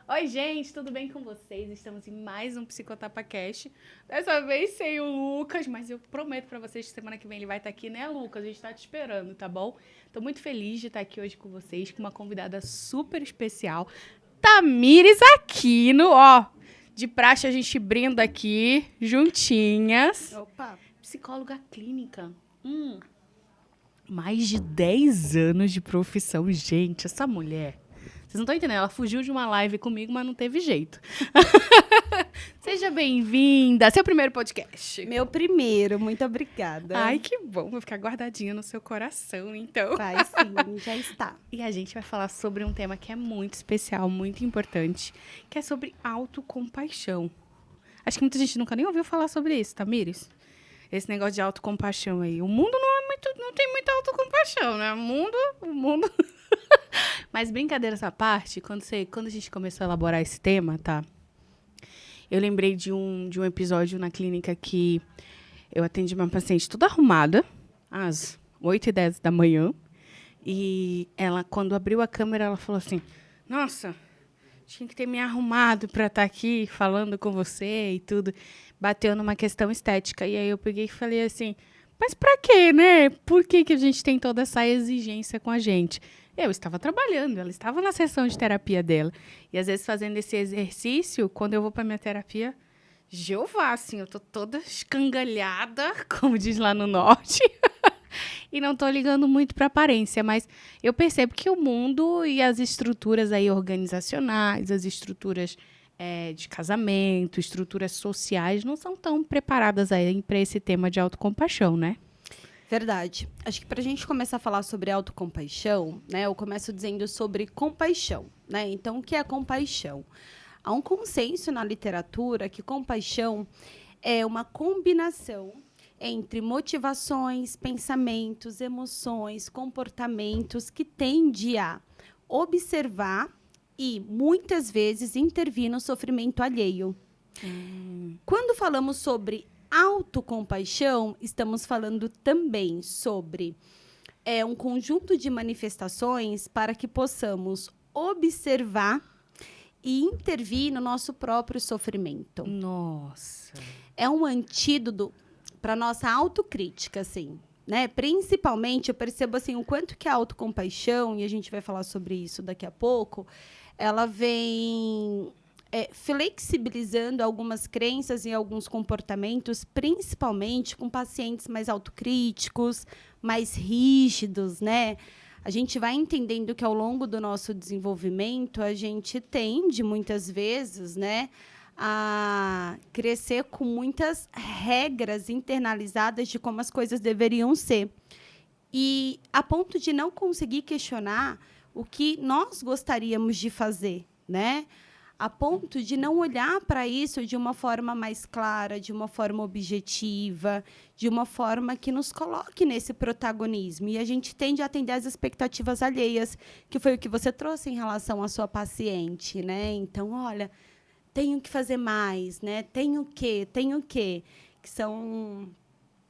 Oi, gente, tudo bem com vocês? Estamos em mais um PsicotapaCast. Dessa vez sem o Lucas, mas eu prometo pra vocês que semana que vem ele vai estar aqui, né, Lucas? A gente tá te esperando, tá bom? Tô muito feliz de estar aqui hoje com vocês, com uma convidada super especial, Tamires Aquino, ó. De praxe a gente brinda aqui, juntinhas. Opa! Psicóloga clínica. Mais de 10 anos de profissão. Gente, essa mulher... Vocês não estão entendendo, ela fugiu de uma live comigo, mas não teve jeito. Seja bem-vinda. Seu primeiro podcast. Meu primeiro, muito obrigada. Ai, que bom. Vou ficar guardadinha no seu coração, então. Vai sim, já está. E a gente vai falar sobre um tema que é muito especial, muito importante, que é sobre autocompaixão. Acho que muita gente nunca nem ouviu falar sobre isso, Tamires? Esse negócio de autocompaixão aí. O mundo não tem muita autocompaixão, né? O mundo... Mas brincadeira essa parte, quando a gente começou a elaborar esse tema, tá? Eu lembrei de um episódio na clínica que eu atendi uma paciente toda arrumada, às 8h10 da manhã. E ela, quando abriu a câmera, ela falou assim, nossa, tinha que ter me arrumado pra estar aqui falando com você e tudo. Bateu numa questão estética. E aí eu peguei e falei assim, mas pra quê, né? Por que a gente tem toda essa exigência com a gente? Eu estava trabalhando, ela estava na sessão de terapia dela. E às vezes fazendo esse exercício, quando eu vou pra minha terapia, Jeová, assim, eu tô toda escangalhada, como diz lá no norte. E não tô ligando muito pra aparência, mas eu percebo que o mundo e as estruturas aí organizacionais, as estruturas de casamento, estruturas sociais, não são tão preparadas aí para esse tema de autocompaixão, né? Verdade. Acho que para a gente começar a falar sobre autocompaixão, né, eu começo dizendo sobre compaixão, né? Então, o que é compaixão? Há um consenso na literatura que compaixão é uma combinação entre motivações, pensamentos, emoções, comportamentos que tende a observar e, muitas vezes, intervir no sofrimento alheio. Quando falamos sobre autocompaixão, estamos falando também sobre um conjunto de manifestações para que possamos observar e intervir no nosso próprio sofrimento. Nossa. É um antídoto para nossa autocrítica, assim, né? Principalmente, eu percebo assim o quanto que a autocompaixão, e a gente vai falar sobre isso daqui a pouco, ela vem flexibilizando algumas crenças e alguns comportamentos, principalmente com pacientes mais autocríticos, mais rígidos, né? A gente vai entendendo que ao longo do nosso desenvolvimento, a gente tende, muitas vezes, né, a crescer com muitas regras internalizadas de como as coisas deveriam ser. E a ponto de não conseguir questionar o que nós gostaríamos de fazer, né? A ponto de não olhar para isso de uma forma mais clara, de uma forma objetiva, de uma forma que nos coloque nesse protagonismo. E a gente tende a atender às expectativas alheias, que foi o que você trouxe em relação à sua paciente, né? Então, olha, tenho que fazer mais, né? Tenho que, que são,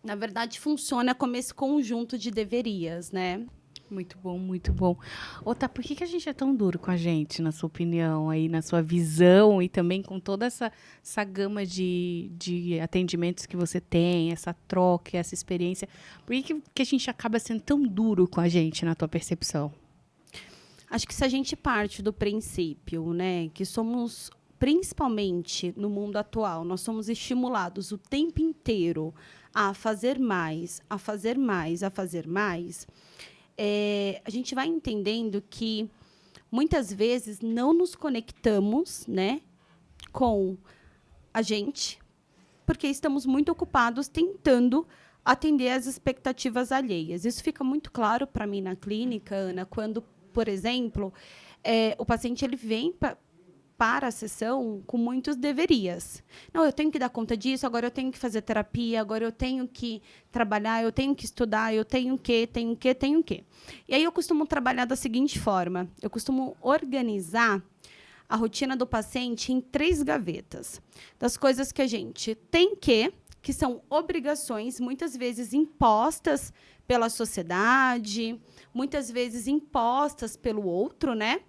na verdade, funciona como esse conjunto de deverias, né? Muito bom, muito bom. Tá, por que a gente é tão duro com a gente, na sua opinião, aí, na sua visão, e também com toda essa gama de atendimentos que você tem, essa troca, essa experiência? Por que a gente acaba sendo tão duro com a gente, na tua percepção? Acho que se a gente parte do princípio, né, que somos, principalmente no mundo atual, nós somos estimulados o tempo inteiro a fazer mais, a fazer mais, a fazer mais, a gente vai entendendo que muitas vezes não nos conectamos, né, com a gente, porque estamos muito ocupados tentando atender às expectativas alheias. Isso fica muito claro para mim na clínica, Ana, quando, por exemplo, o paciente ele vem para a sessão com muitos deverias. Não, eu tenho que dar conta disso, agora eu tenho que fazer terapia, agora eu tenho que trabalhar, eu tenho que estudar, eu tenho que. E aí eu costumo trabalhar da seguinte forma, eu costumo organizar a rotina do paciente em 3 gavetas. Das coisas que a gente tem que são obrigações, muitas vezes impostas pela sociedade, muitas vezes impostas pelo outro, né?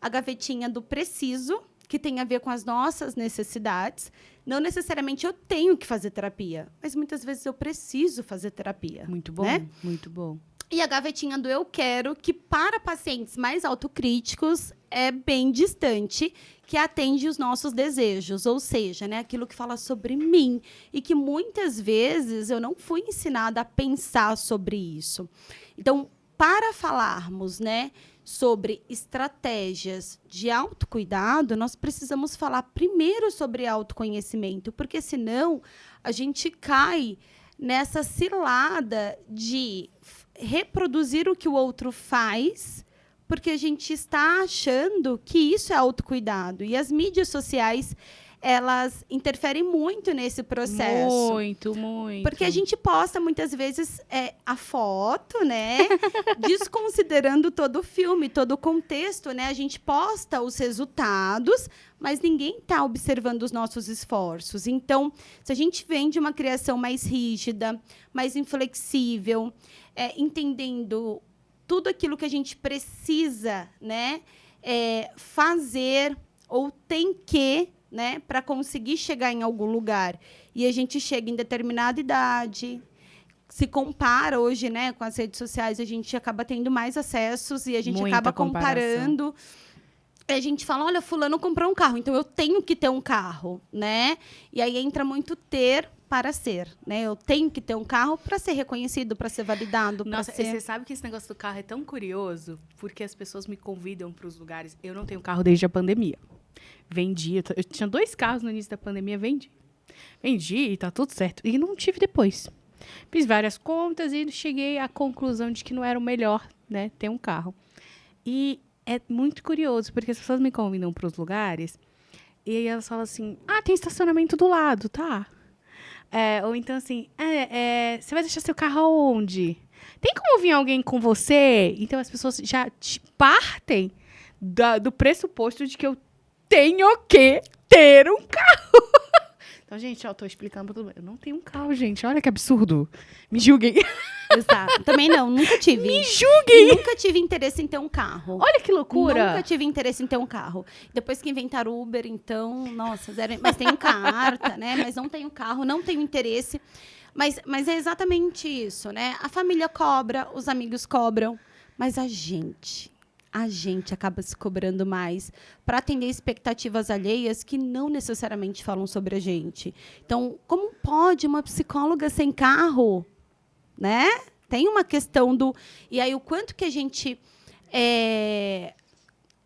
A gavetinha do preciso, que tem a ver com as nossas necessidades. Não necessariamente eu tenho que fazer terapia, mas muitas vezes eu preciso fazer terapia. Muito bom, né? muito bom. E a gavetinha do eu quero, que para pacientes mais autocríticos é bem distante, que atende os nossos desejos, ou seja, né, aquilo que fala sobre mim e que muitas vezes eu não fui ensinada a pensar sobre isso. Então, para falarmos, né, sobre estratégias de autocuidado, nós precisamos falar primeiro sobre autoconhecimento, porque senão a gente cai nessa cilada de reproduzir o que o outro faz, porque a gente está achando que isso é autocuidado. E as mídias sociais, elas interferem muito nesse processo. Muito, muito. Porque a gente posta, muitas vezes, a foto, né? Desconsiderando todo o filme, todo o contexto, né? A gente posta os resultados, mas ninguém está observando os nossos esforços. Então, se a gente vem de uma criação mais rígida, mais inflexível, entendendo tudo aquilo que a gente precisa, né? Fazer ou tem que, né, para conseguir chegar em algum lugar. E a gente chega em determinada idade, se compara hoje, né, com as redes sociais, a gente acaba tendo mais acessos e a gente Muita acaba comparando. E a gente fala, olha, fulano comprou um carro, então eu tenho que ter um carro, né? E aí entra muito ter para ser, né? Eu tenho que ter um carro para ser reconhecido, para ser validado. Nossa, ser... você sabe que esse negócio do carro é tão curioso, porque as pessoas me convidam para os lugares. Eu não tenho carro desde a pandemia. Vendi, eu tinha 2 carros no início da pandemia, vendi e tá tudo certo. E não tive depois. Fiz várias contas e cheguei à conclusão de que não era o melhor, né, ter um carro. E é muito curioso, porque as pessoas me convidam para os lugares e aí elas falam assim, tem estacionamento do lado, tá? Ou então assim, você vai deixar seu carro aonde? Tem como vir alguém com você? Então as pessoas já partem do pressuposto de que eu tenho que ter um carro. Então, gente, eu tô explicando pra todo mundo. Eu não tenho um carro, gente. Olha que absurdo. Me julguem. Exato. Também não, nunca tive. Me julguem. Nunca tive interesse em ter um carro. Olha que loucura. Nunca tive interesse em ter um carro. Depois que inventaram o Uber, então, nossa, zero. Mas tenho carta, né? Mas não tenho carro, não tenho interesse. Mas é exatamente isso, né? A família cobra, os amigos cobram, mas a gente acaba se cobrando mais para atender expectativas alheias que não necessariamente falam sobre a gente. Então, como pode uma psicóloga sem carro, né? Tem uma questão do... E aí, o quanto que a gente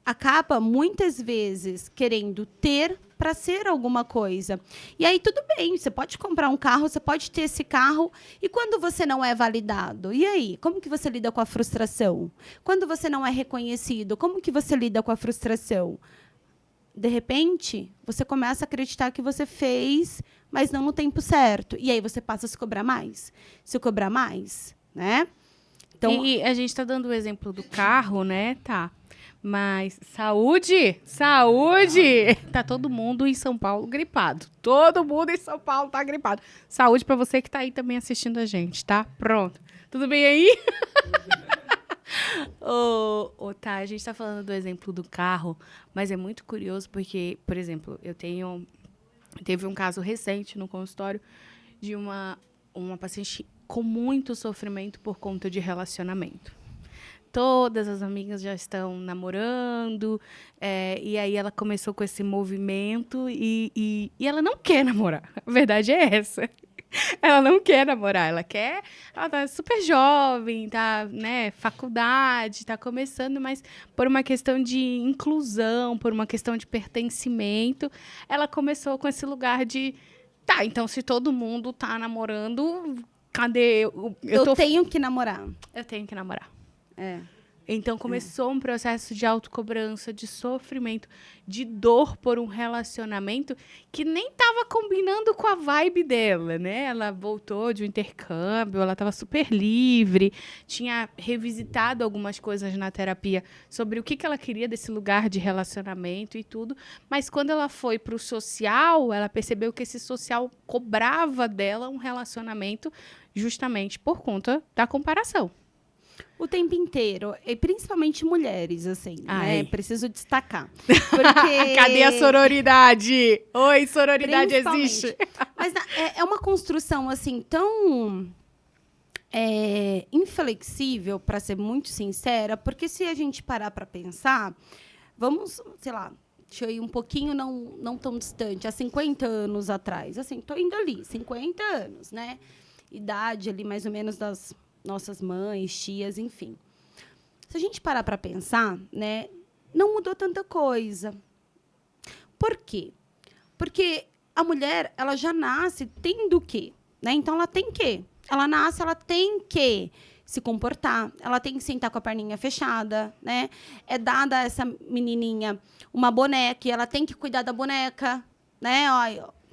acaba, muitas vezes, querendo ter para ser alguma coisa. E aí, tudo bem, você pode comprar um carro, você pode ter esse carro, e quando você não é validado? E aí, como que você lida com a frustração? Quando você não é reconhecido, como que você lida com a frustração? De repente, você começa a acreditar que você fez, mas não no tempo certo. E aí você passa a se cobrar mais. Se cobrar mais, né? Então, e a gente está dando o exemplo do carro, né? Tá. Mas saúde! Tá todo mundo em São Paulo gripado. Todo mundo em São Paulo tá gripado. Saúde para você que tá aí também assistindo a gente, tá? Pronto. Tudo bem aí? Tá, a gente tá falando do exemplo do carro, mas é muito curioso porque, por exemplo, teve um caso recente no consultório de uma paciente com muito sofrimento por conta de relacionamento. Todas as amigas já estão namorando, e aí ela começou com esse movimento e ela não quer namorar. A verdade é essa. Ela não quer namorar, ela tá super jovem, tá, né, faculdade, tá começando, mas por uma questão de inclusão, por uma questão de pertencimento, ela começou com esse lugar de, tá, então se todo mundo tá namorando, cadê eu tenho que namorar. Eu tenho que namorar. Então, começou um processo de autocobrança, de sofrimento, de dor por um relacionamento que nem estava combinando com a vibe dela, né? Ela voltou de um intercâmbio, ela estava super livre, tinha revisitado algumas coisas na terapia sobre o que ela queria desse lugar de relacionamento e tudo, mas quando ela foi para o social, ela percebeu que esse social cobrava dela um relacionamento justamente por conta da comparação. O tempo inteiro. E principalmente mulheres, assim, Ai. né? Preciso destacar. Porque... Cadê a sororidade? Oi, sororidade Principalmente. existe? Mas é uma construção, assim, tão inflexível, para ser muito sincera, porque se a gente parar para pensar, vamos, sei lá, deixa eu ir um pouquinho não tão distante, há 50 anos atrás. Assim, estou indo ali, 50 anos, né? Idade ali, mais ou menos, das nossas mães, tias, enfim. Se a gente parar para pensar, né, não mudou tanta coisa. Por quê? Porque a mulher, ela já nasce tendo o quê? Né? Então, ela tem que. Ela nasce, ela tem que se comportar, ela tem que sentar com a perninha fechada, né? É dada a essa menininha uma boneca e ela tem que cuidar da boneca, né?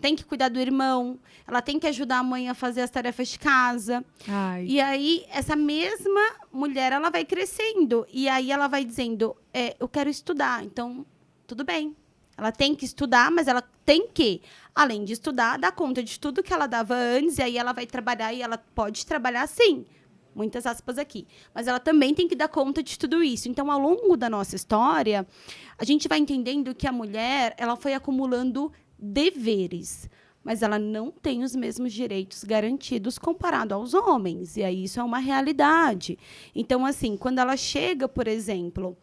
Tem que cuidar do irmão, ela tem que ajudar a mãe a fazer as tarefas de casa. Ai. E aí, essa mesma mulher, ela vai crescendo. E aí, ela vai dizendo, eu quero estudar. Então, tudo bem. Ela tem que estudar, mas ela tem que, além de estudar, dar conta de tudo que ela dava antes. E aí, ela vai trabalhar e ela pode trabalhar, sim. Muitas aspas aqui. Mas ela também tem que dar conta de tudo isso. Então, ao longo da nossa história, a gente vai entendendo que a mulher, ela foi acumulando deveres, mas ela não tem os mesmos direitos garantidos comparado aos homens. E aí isso é uma realidade. Então, assim, quando ela chega, por exemplo,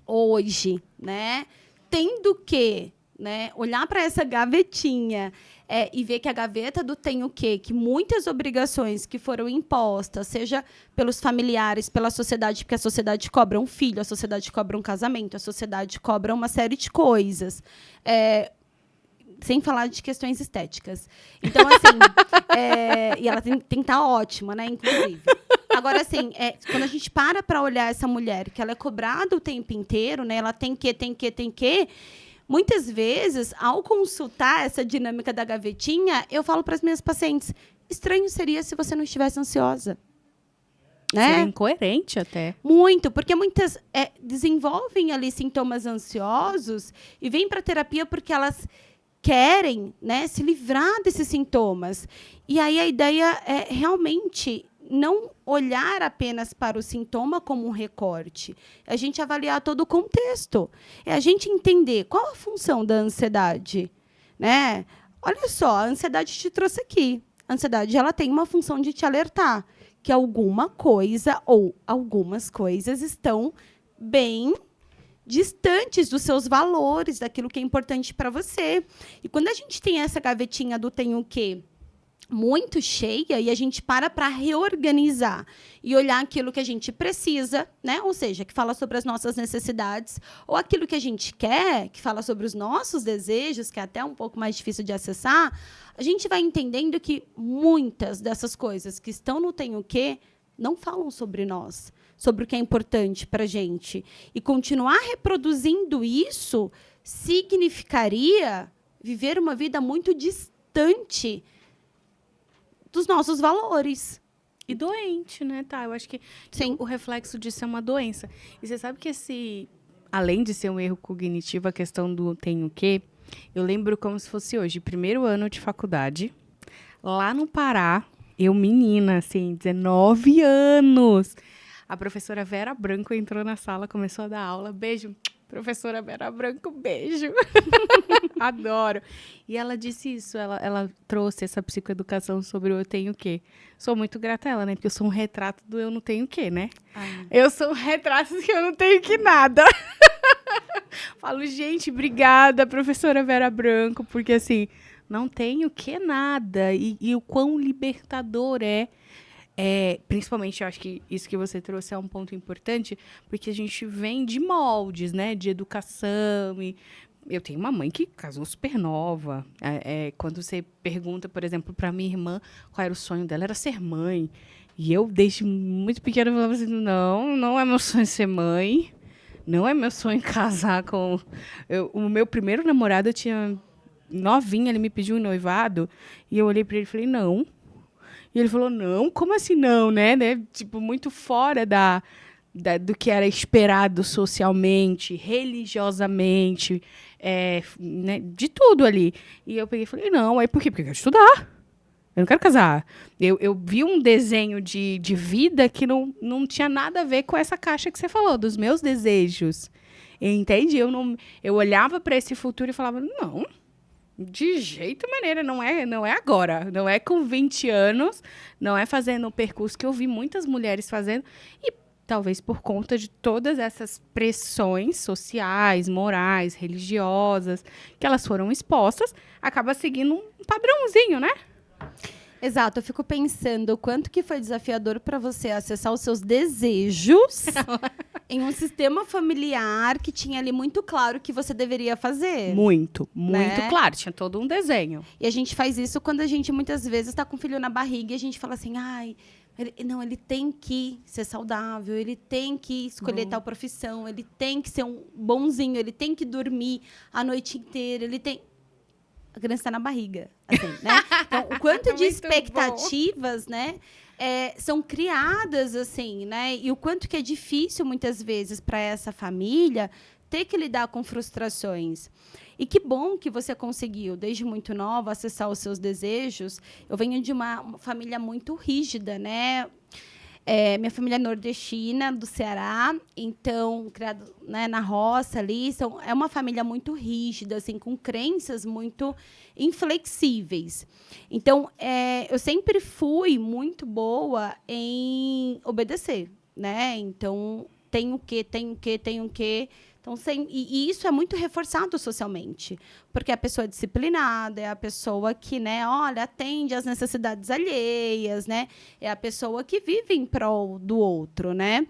hoje, né, tendo que, né, olhar para essa gavetinha e ver que a gaveta do tem o quê? Que muitas obrigações que foram impostas, seja pelos familiares, pela sociedade, porque a sociedade cobra um filho, a sociedade cobra um casamento, a sociedade cobra uma série de coisas. Sem falar de questões estéticas. Então, assim, e ela tem que estar ótima, né, inclusive. Agora, assim, quando a gente para olhar essa mulher, que ela é cobrada o tempo inteiro, né, ela tem que, muitas vezes, ao consultar essa dinâmica da gavetinha, eu falo para as minhas pacientes, estranho seria se você não estivesse ansiosa. Né? Seria incoerente até. Muito, porque muitas desenvolvem ali sintomas ansiosos e vêm para a terapia porque elas querem, né, se livrar desses sintomas. E aí a ideia é realmente não olhar apenas para o sintoma como um recorte. É a gente avaliar todo o contexto. É a gente entender qual a função da ansiedade. Né? Olha só, a ansiedade te trouxe aqui. A ansiedade ela tem uma função de te alertar que alguma coisa ou algumas coisas estão bem distantes dos seus valores, daquilo que é importante para você. E quando a gente tem essa gavetinha do tem o quê? Muito cheia, e a gente para reorganizar e olhar aquilo que a gente precisa, né? Ou seja, que fala sobre as nossas necessidades, ou aquilo que a gente quer, que fala sobre os nossos desejos, que é até um pouco mais difícil de acessar, a gente vai entendendo que muitas dessas coisas que estão no tem o quê não falam sobre nós, sobre o que é importante para a gente. E continuar reproduzindo isso significaria viver uma vida muito distante dos nossos valores. E doente, né, tá? Eu acho que Sim. O reflexo disso é uma doença. E você sabe que além de ser um erro cognitivo, a questão do tem o quê, eu lembro como se fosse hoje, primeiro ano de faculdade, lá no Pará, eu menina, assim, 19 anos. A professora Vera Branco entrou na sala, começou a dar aula. Beijo, professora Vera Branco, beijo. Adoro. E ela disse isso, ela trouxe essa psicoeducação sobre o eu tenho o quê. Sou muito grata a ela, né? Porque eu sou um retrato do eu não tenho o quê, né? Eu sou um retrato que eu não tenho que nada. Falo, gente, obrigada, professora Vera Branco, porque assim, não tenho que nada. E o quão libertador principalmente, eu acho que isso que você trouxe é um ponto importante, porque a gente vem de moldes, né, de educação. E eu tenho uma mãe que casou super nova. Quando você pergunta, por exemplo, para minha irmã qual era o sonho dela, era ser mãe. E eu, desde muito pequena, falava assim, não é meu sonho ser mãe, não é meu sonho casar com... O meu primeiro namorado, eu tinha novinha, ele me pediu um noivado, e eu olhei para ele e falei, não. E ele falou, não? Como assim não, né? Tipo, muito fora do que era esperado socialmente, religiosamente, né? De tudo ali. E eu peguei e falei, não. Aí por quê? Porque eu quero estudar. Eu não quero casar. Eu vi um desenho de vida que não tinha nada a ver com essa caixa que você falou, dos meus desejos. Entende? Eu olhava para esse futuro e falava, não, de jeito maneira, não é agora. Não é com 20 anos, não é fazendo o percurso que eu vi muitas mulheres fazendo. E talvez por conta de todas essas pressões sociais, morais, religiosas, que elas foram expostas, acaba seguindo um padrãozinho, né? Exato, eu fico pensando o quanto que foi desafiador para você acessar os seus desejos em um sistema familiar que tinha ali muito claro o que você deveria fazer. Muito Né? claro. Tinha todo um desenho. E a gente faz isso quando a gente muitas vezes está com o filho na barriga e a gente fala assim, ai, ele tem que ser saudável, ele tem que escolher tal profissão, ele tem que ser um bonzinho, ele tem que dormir a noite inteira, ele tem... A criança está na barriga, assim, né? Então, o quanto de expectativas, né, são criadas, assim, né? E o quanto que é difícil, muitas vezes, para essa família ter que lidar com frustrações. E que bom que você conseguiu, desde muito nova, acessar os seus desejos. Eu venho de uma família muito rígida, né? Minha família é nordestina, do Ceará, então, criado, né, na roça ali, é uma família muito rígida, assim, com crenças muito inflexíveis. Então, eu sempre fui muito boa em obedecer, né? Então, tenho que. Então, e isso é muito reforçado socialmente, porque a pessoa é disciplinada, é a pessoa que, né, olha, atende às necessidades alheias, né? É a pessoa que vive em prol do outro, né?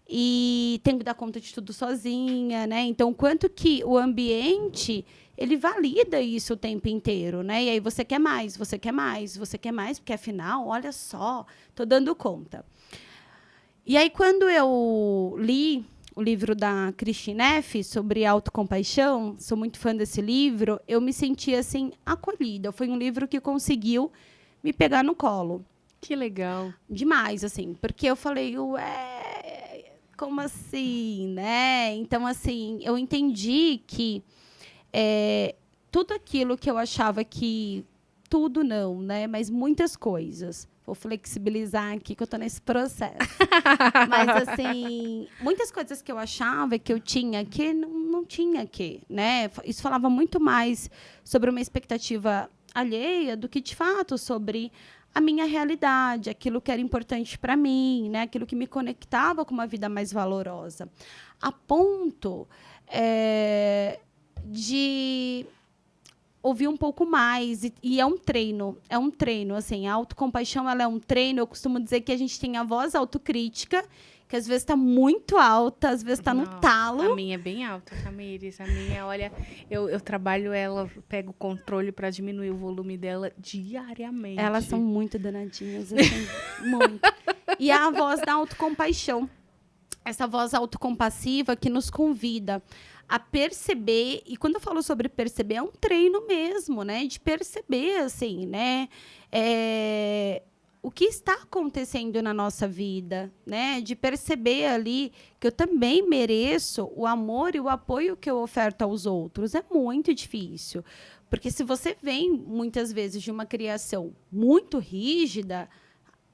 E tem que dar conta de tudo sozinha, né? Então, quanto que o ambiente, ele valida isso o tempo inteiro, né? E aí você quer mais, você quer mais, você quer mais, porque afinal, olha só, tô dando conta. E aí, quando eu li o livro da Kristin Neff sobre autocompaixão, sou muito fã desse livro, eu me senti assim acolhida. Foi um livro que conseguiu me pegar no colo. Que legal. Demais, assim, porque eu falei, ué, como assim, né? Então, assim, eu entendi que tudo aquilo que eu achava que... Tudo não, né? Mas muitas coisas. Vou flexibilizar aqui, que eu estou nesse processo. Mas, assim, muitas coisas que eu achava que eu tinha que, não tinha que, né? Isso falava muito mais sobre uma expectativa alheia do que, de fato, sobre a minha realidade, aquilo que era importante para mim, né? Aquilo que me conectava com uma vida mais valorosa. A ponto de ouvir um pouco mais, e é um treino, assim, a autocompaixão, ela é um treino. Eu costumo dizer que a gente tem a voz autocrítica, que às vezes está muito alta, às vezes está no talo. A minha é bem alta, Tamires. A minha, olha, eu trabalho ela, pego o controle para diminuir o volume dela diariamente. Elas são muito danadinhas, assim, muito. E a voz da autocompaixão, essa voz autocompassiva que nos convida a perceber, e quando eu falo sobre perceber, é um treino mesmo, né? De perceber, assim, né? O que está acontecendo na nossa vida, né? De perceber ali que eu também mereço o amor e o apoio que eu oferto aos outros. É muito difícil, porque se você vem, muitas vezes, de uma criação muito rígida,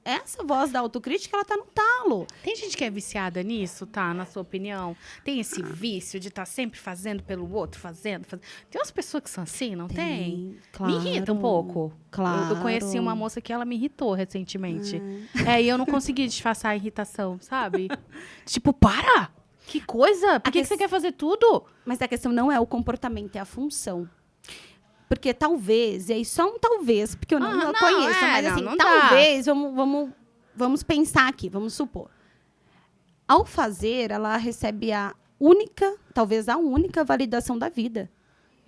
essa voz da autocrítica, ela tá no talo. Tem gente que é viciada nisso, tá? Na sua opinião? Tem esse vício de estar sempre fazendo pelo outro, fazendo. Tem umas pessoas que são assim, não tem? Claro, me irrita um pouco. Claro. Eu conheci uma moça que ela me irritou recentemente. E eu não consegui disfarçar a irritação, sabe? Tipo, para! Que coisa! Por que você quer fazer tudo? Mas a questão não é o comportamento, é a função. Porque talvez, e aí só um talvez, porque eu não conheço, mas assim, talvez, vamos pensar aqui, vamos supor. Ao fazer, ela recebe talvez a única validação da vida.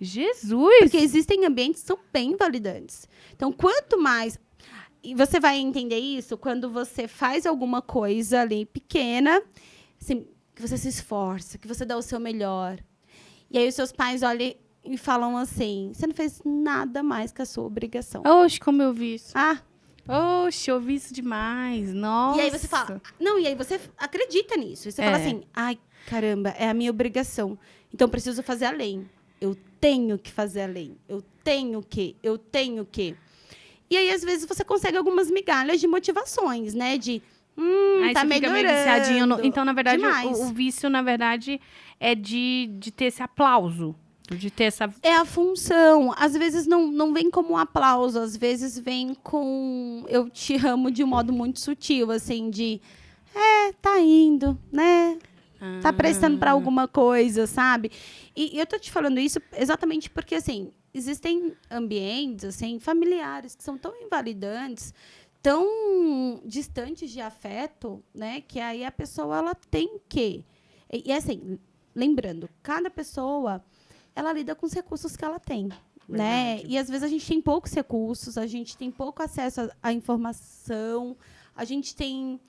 Jesus! Porque existem ambientes que são bem validantes. Então, quanto mais... E você vai entender isso quando você faz alguma coisa ali pequena, assim, que você se esforça, que você dá o seu melhor. E aí os seus pais olham e falam assim, você não fez nada mais que a sua obrigação. Oxe, como eu vi isso. Oxe, eu vi isso demais. Nossa. E aí você fala... Não, e aí você acredita nisso. E você fala assim, ai, caramba, é a minha obrigação. Então, eu preciso fazer além. Eu tenho que fazer além. Eu tenho que. E aí, às vezes, você consegue algumas migalhas de motivações, né? De, Aí tá você fica meio melhorando. viciadinho. Então, na verdade, Demais. o vício, na verdade, é de ter esse aplauso. De ter essa... É a função. Às vezes não vem como um aplauso, às vezes vem com eu te amo de um modo muito sutil, assim, de tá indo, né? Tá prestando para alguma coisa, sabe? E eu tô te falando isso exatamente porque, assim, existem ambientes, assim, familiares que são tão invalidantes, tão distantes de afeto, né? Que aí a pessoa, ela tem que... E assim, lembrando, cada pessoa, ela lida com os recursos que ela tem, né? Verdade. E, às vezes, a gente tem poucos recursos, a gente tem pouco acesso à informação, a gente tem...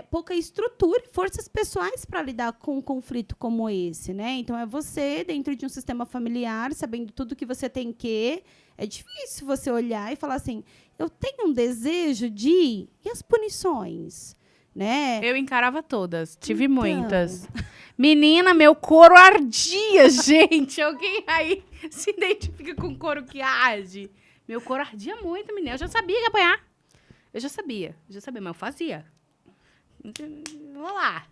pouca estrutura e forças pessoais para lidar com um conflito como esse, né? Então, é você, dentro de um sistema familiar, sabendo tudo que você tem que... É difícil você olhar e falar assim, eu tenho um desejo de... E as punições? Né? Eu encarava todas. Tive Então. muitas. Menina, meu couro ardia, gente. Alguém aí se identifica com couro que arde? Meu couro ardia muito, menina. Eu já sabia que ia apanhar. Eu já sabia, mas eu fazia. Vou lá.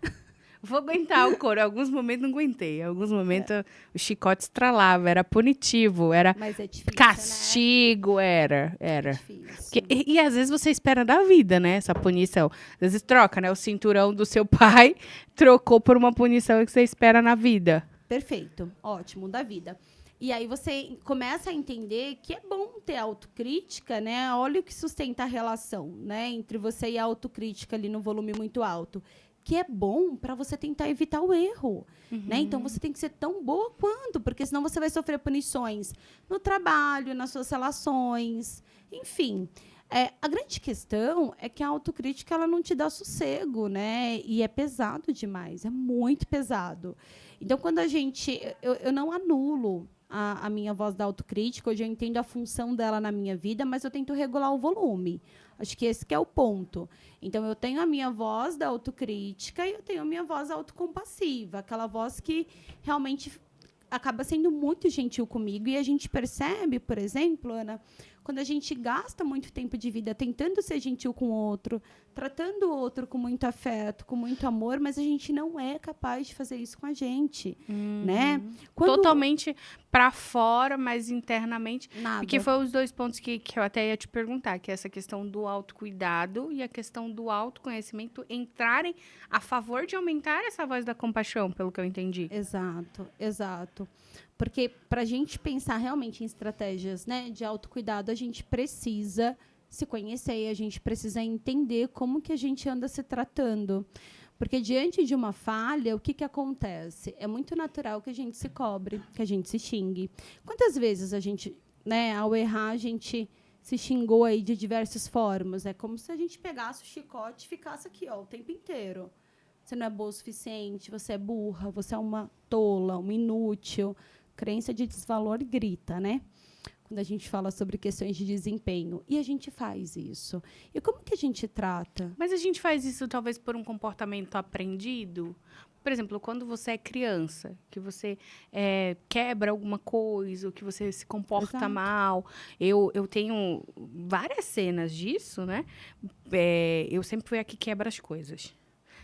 Vou aguentar o couro. Em alguns momentos não aguentei. Em alguns momentos o chicote estralava. Era punitivo. Era Mas é difícil, castigo. Era. né? Difícil. E às vezes você espera da vida, né? Essa punição. Às vezes troca, né? O cinturão do seu pai trocou por uma punição que você espera na vida. Perfeito. Ótimo, da vida. E aí você começa a entender que é bom ter autocrítica, né? Olha o que sustenta a relação, né? Entre você e a autocrítica ali no volume muito alto. Que é bom para você tentar evitar o erro, né? Então, você tem que ser tão boa quanto, porque senão você vai sofrer punições no trabalho, nas suas relações, enfim. A grande questão é que a autocrítica, ela não te dá sossego, né? E é pesado demais, é muito pesado. Então, quando a gente... Eu não anulo a minha voz da autocrítica, hoje eu entendo a função dela na minha vida, mas eu tento regular o volume. Acho que esse que é o ponto. Então, eu tenho a minha voz da autocrítica e eu tenho a minha voz autocompassiva, aquela voz que realmente acaba sendo muito gentil comigo. E a gente percebe, por exemplo, Ana, quando a gente gasta muito tempo de vida tentando ser gentil com o outro, tratando o outro com muito afeto, com muito amor, mas a gente não é capaz de fazer isso com a gente, né? Totalmente pra fora, mas internamente. Nada. Porque foi os dois pontos que eu até ia te perguntar, que é essa questão do autocuidado e a questão do autoconhecimento entrarem a favor de aumentar essa voz da compaixão, pelo que eu entendi. Exato, exato. Porque para a gente pensar realmente em estratégias, né, de autocuidado, a gente precisa se conhecer, a gente precisa entender como que a gente anda se tratando. Porque diante de uma falha, o que acontece? É muito natural que a gente se cobre, que a gente se xingue. Quantas vezes a gente, né, ao errar, a gente se xingou aí de diversas formas? É como se a gente pegasse o chicote e ficasse aqui, ó, o tempo inteiro. Você não é boa o suficiente, você é burra, você é uma tola, uma inútil. Crença de desvalor grita, né? Quando a gente fala sobre questões de desempenho. E a gente faz isso. E como que a gente trata? Mas a gente faz isso talvez por um comportamento aprendido? Por exemplo, quando você é criança, que você quebra alguma coisa, ou que você se comporta Exato. mal. Eu tenho várias cenas disso, né? Eu sempre fui a que quebra as coisas.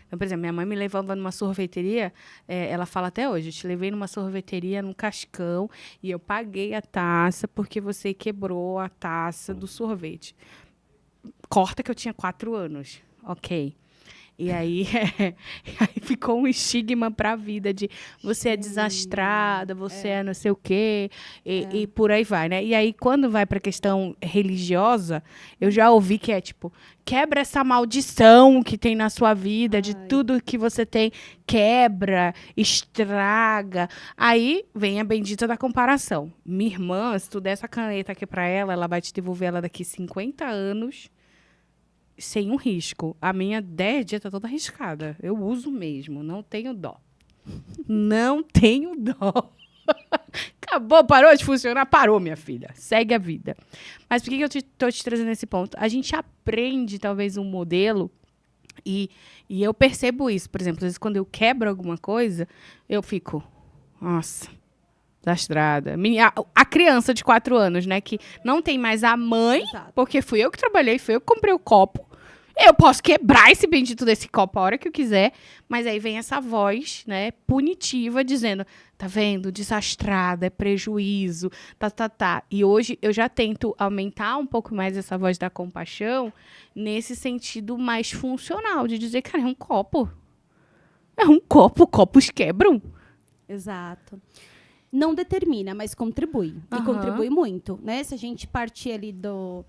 Então, por exemplo, minha mãe me levava numa sorveteria, ela fala até hoje, eu te levei numa sorveteria, num Cascão, e eu paguei a taça porque você quebrou a taça do sorvete. Corta que eu tinha 4 anos, ok. E aí, aí ficou um estigma para a vida de você é desastrada, você é não sei o quê, e por aí vai, né? E aí, quando vai para a questão religiosa, eu já ouvi que é tipo, quebra essa maldição que tem na sua vida, de tudo que você tem, quebra, estraga. Aí vem a bendita da comparação. Minha irmã, se tu der essa caneta aqui para ela, ela vai te devolver ela daqui 50 anos, sem um risco. A minha 10 dias tá toda arriscada. Eu uso mesmo, não tenho dó. Não tenho dó. Acabou, parou de funcionar? Parou, minha filha. Segue a vida. Mas por que eu tô te trazendo esse ponto? A gente aprende, talvez, um modelo e eu percebo isso. Por exemplo, às vezes, quando eu quebro alguma coisa, eu fico... Nossa, Desastrada. A criança de 4 anos, né? Que não tem mais a mãe, Exato. porque fui eu que trabalhei, fui eu que comprei o copo. Eu posso quebrar esse bendito desse copo a hora que eu quiser, mas aí vem essa voz, né, punitiva, dizendo, tá vendo, desastrada, é prejuízo, tá. E hoje eu já tento aumentar um pouco mais essa voz da compaixão nesse sentido mais funcional, de dizer, cara, é um copo. É um copo, copos quebram. Exato. Não determina, mas contribui. E Aham. contribui muito, né? Se a gente partir ali do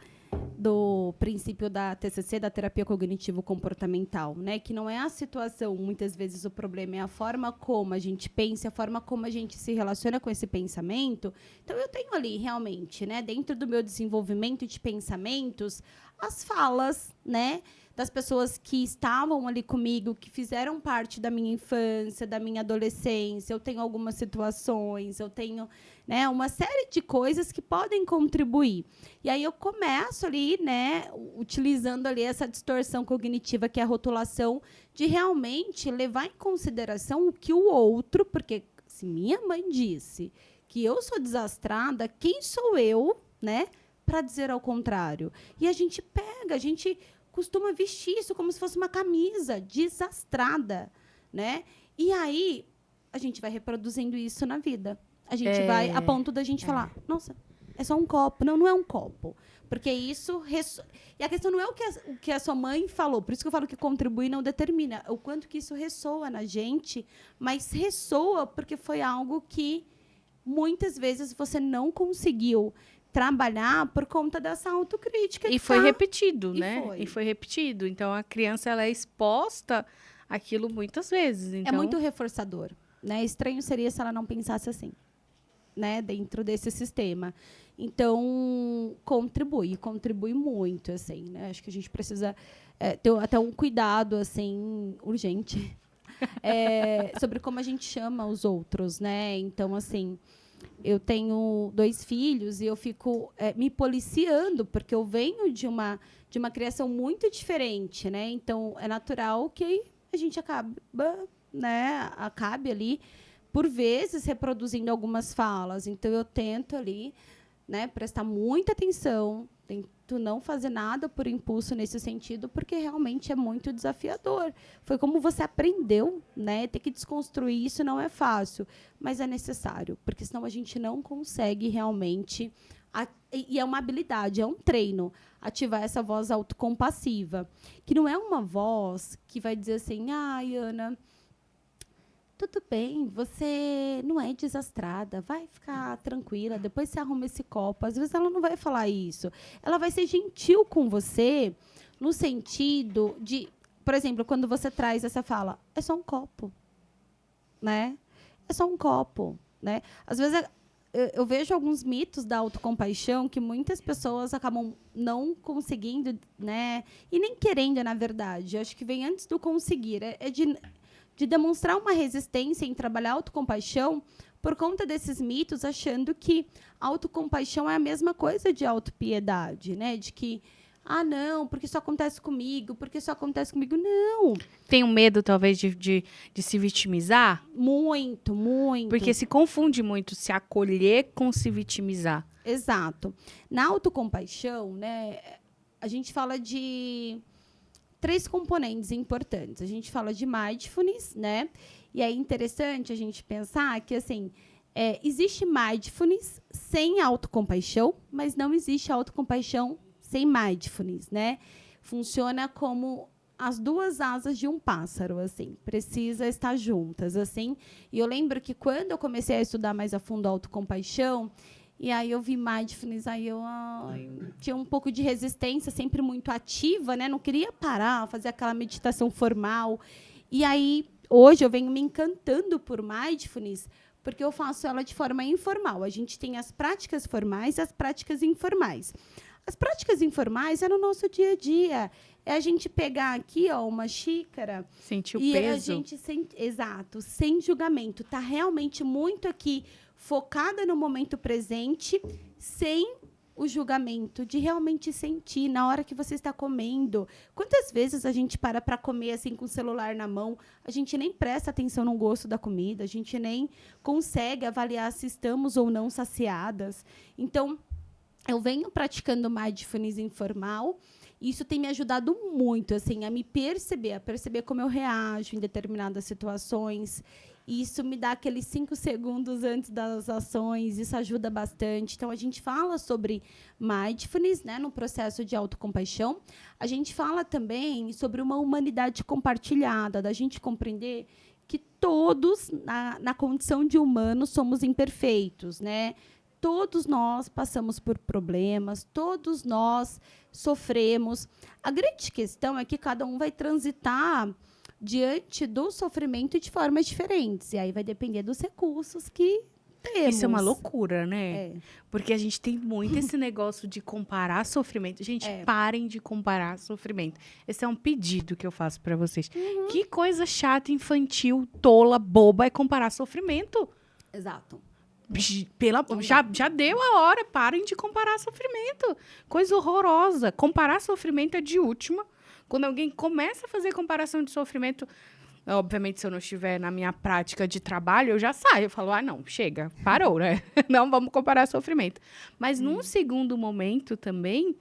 princípio da TCC, da terapia cognitivo-comportamental, né? Que não é a situação, muitas vezes o problema é a forma como a gente pensa, a forma como a gente se relaciona com esse pensamento. Então, eu tenho ali, realmente, né? Dentro do meu desenvolvimento de pensamentos, as falas, né? Das pessoas que estavam ali comigo, que fizeram parte da minha infância, da minha adolescência. Eu tenho algumas situações, eu tenho, né, uma série de coisas que podem contribuir. E aí eu começo ali, né, utilizando ali essa distorção cognitiva, que é a rotulação, de realmente levar em consideração o que o outro, porque se minha mãe disse que eu sou desastrada, quem sou eu, né, para dizer ao contrário? E a gente costuma vestir isso como se fosse uma camisa desastrada, né? E aí a gente vai reproduzindo isso na vida. A gente vai a ponto da gente falar, nossa, é só um copo. Não, não é um copo. Porque isso... E a questão não é o que a sua mãe falou. Por isso que eu falo que contribui não determina. O quanto que isso ressoa na gente, mas ressoa porque foi algo que muitas vezes você não conseguiu trabalhar por conta dessa autocrítica. E foi repetido, E né? foi. E foi repetido. Então, a criança, ela é exposta àquilo muitas vezes. Então, É muito reforçador, né? Estranho seria se ela não pensasse assim, né? Dentro desse sistema. Então, contribui muito, assim, né? Acho que a gente precisa ter até um cuidado, assim, urgente, sobre como a gente chama os outros, né? Então, assim, eu tenho 2 filhos e eu fico me policiando, porque eu venho de uma criação muito diferente, né? Então, é natural que a gente acabe ali, por vezes, reproduzindo algumas falas. Então, eu tento ali, né, prestar muita atenção, tento não fazer nada por impulso nesse sentido, porque realmente é muito desafiador. Foi como você aprendeu, né? Ter que desconstruir isso não é fácil, mas é necessário, porque senão a gente não consegue realmente... E é uma habilidade, é um treino, ativar essa voz autocompassiva, que não é uma voz que vai dizer assim, ai, Ana... Tudo bem, você não é desastrada, vai ficar tranquila, depois você arruma esse copo. Às vezes ela não vai falar isso. Ela vai ser gentil com você no sentido de, por exemplo, quando você traz essa fala, é só um copo, né? É só um copo, né? Às vezes eu vejo alguns mitos da autocompaixão que muitas pessoas acabam não conseguindo, né? E nem querendo, na verdade. Eu acho que vem antes do conseguir, de demonstrar uma resistência em trabalhar a autocompaixão por conta desses mitos, achando que autocompaixão é a mesma coisa de autopiedade, né? De que, não, porque isso acontece comigo, porque isso acontece comigo. Não. tem um medo, talvez, de se vitimizar? Muito, muito. Porque se confunde muito se acolher com se vitimizar. Exato. Na autocompaixão, né, a gente fala de 3 componentes importantes. A gente fala de mindfulness, né? E é interessante a gente pensar que, assim, existe mindfulness sem autocompaixão, mas não existe autocompaixão sem mindfulness, né? Funciona como as 2 asas de um pássaro, assim. Precisa estar juntas, assim. E eu lembro que quando eu comecei a estudar mais a fundo a autocompaixão, e aí eu vi mindfulness, aí eu tinha um pouco de resistência, sempre muito ativa, né? Não queria parar, fazer aquela meditação formal. E aí, hoje, eu venho me encantando por mindfulness, porque eu faço ela de forma informal. A gente tem as práticas formais e as práticas informais. As práticas informais é no nosso dia a dia. É a gente pegar aqui, uma xícara... Sentir o e peso. a gente exato, sem julgamento. Está realmente muito aqui focada no momento presente, sem o julgamento, de realmente sentir na hora que você está comendo. Quantas vezes a gente para comer assim com o celular na mão, a gente nem presta atenção no gosto da comida, a gente nem consegue avaliar se estamos ou não saciadas. Então, eu venho praticando mindfulness informal. Isso tem me ajudado muito, assim, a me perceber, a perceber como eu reajo em determinadas situações. Isso me dá aqueles 5 segundos antes das ações, isso ajuda bastante. Então, a gente fala sobre mindfulness, né, no processo de autocompaixão. A gente fala também sobre uma humanidade compartilhada, da gente compreender que todos, na condição de humanos, somos imperfeitos, né? Todos nós passamos por problemas, todos nós sofremos. A grande questão é que cada um vai transitar diante do sofrimento de formas diferentes. E aí vai depender dos recursos que temos. Isso é uma loucura, né? Porque a gente tem muito esse negócio de comparar sofrimento. Gente, parem de comparar sofrimento. Esse é um pedido que eu faço para vocês. Que coisa chata, infantil, tola, boba é comparar sofrimento. Exato. Já deu a hora, parem de comparar sofrimento. Coisa horrorosa. Comparar sofrimento é de última. Quando alguém começa a fazer comparação de sofrimento, obviamente, se eu não estiver na minha prática de trabalho, eu já saio. Eu falo, não, chega, parou, né? Não vamos comparar sofrimento. Mas num segundo momento também,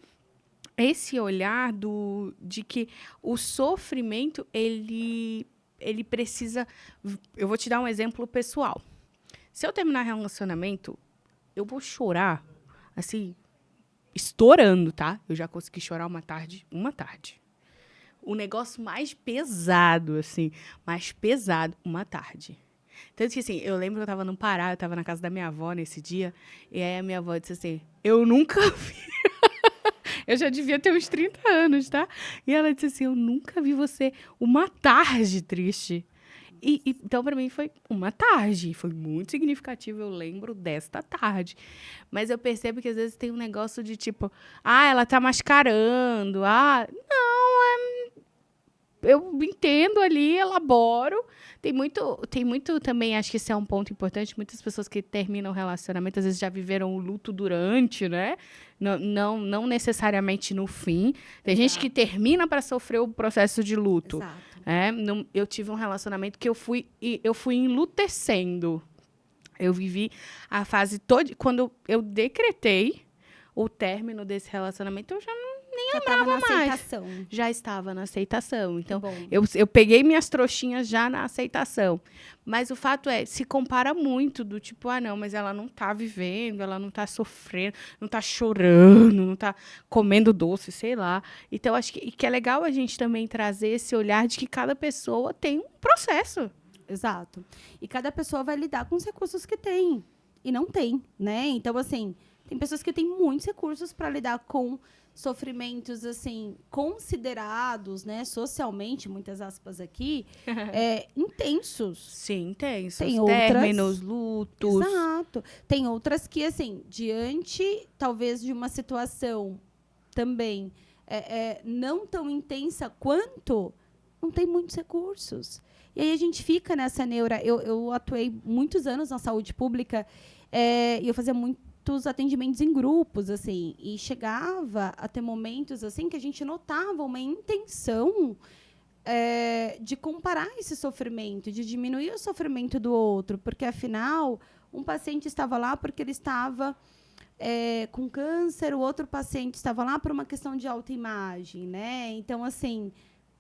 esse olhar de que o sofrimento, ele precisa... Eu vou te dar um exemplo pessoal. Se eu terminar relacionamento, eu vou chorar, assim, estourando, tá? Eu já consegui chorar uma tarde. O negócio mais pesado, assim, uma tarde. Tanto que, assim, eu lembro que eu tava no Pará, eu tava na casa da minha avó nesse dia, e aí a minha avó disse assim, eu nunca vi... Eu já devia ter uns 30 anos, tá? E ela disse assim, eu nunca vi você uma tarde triste. Então, para mim, foi uma tarde. Foi muito significativo, eu lembro desta tarde. Mas eu percebo que, às vezes, tem um negócio de, tipo... ela tá mascarando. Eu entendo ali, elaboro. Tem muito também, acho que esse é um ponto importante. Muitas pessoas que terminam o relacionamento, às vezes, já viveram o luto durante, né? Não necessariamente no fim. Tem gente que termina para sofrer o processo de luto. Exato. Eu tive um relacionamento que eu fui enlutecendo. Eu vivi a fase toda... Quando eu decretei o término desse relacionamento, eu já nem amava mais. Aceitação. Já estava na aceitação. Então, bom. eu peguei minhas trouxinhas já na aceitação. Mas o fato é, se compara muito do tipo, não, mas ela não tá vivendo, ela não tá sofrendo, não tá chorando, não tá comendo doce, sei lá. Então, acho que é legal a gente também trazer esse olhar de que cada pessoa tem um processo. Exato. E cada pessoa vai lidar com os recursos que tem. E não tem, né? Então, assim, tem pessoas que têm muitos recursos para lidar com sofrimentos, assim, considerados, né, socialmente, muitas aspas aqui, intensos. Sim, intensos. Tem términos, lutos. Exato. Tem outras que, assim, diante, talvez, de uma situação também não tão intensa quanto, não tem muitos recursos. E aí a gente fica nessa neura. Eu atuei muitos anos na saúde pública e eu fazia muitos atendimentos em grupos, assim, e chegava a ter momentos assim que a gente notava uma intenção de comparar esse sofrimento, de diminuir o sofrimento do outro, porque afinal um paciente estava lá porque ele estava com câncer, o outro paciente estava lá por uma questão de autoimagem, né? Então, assim,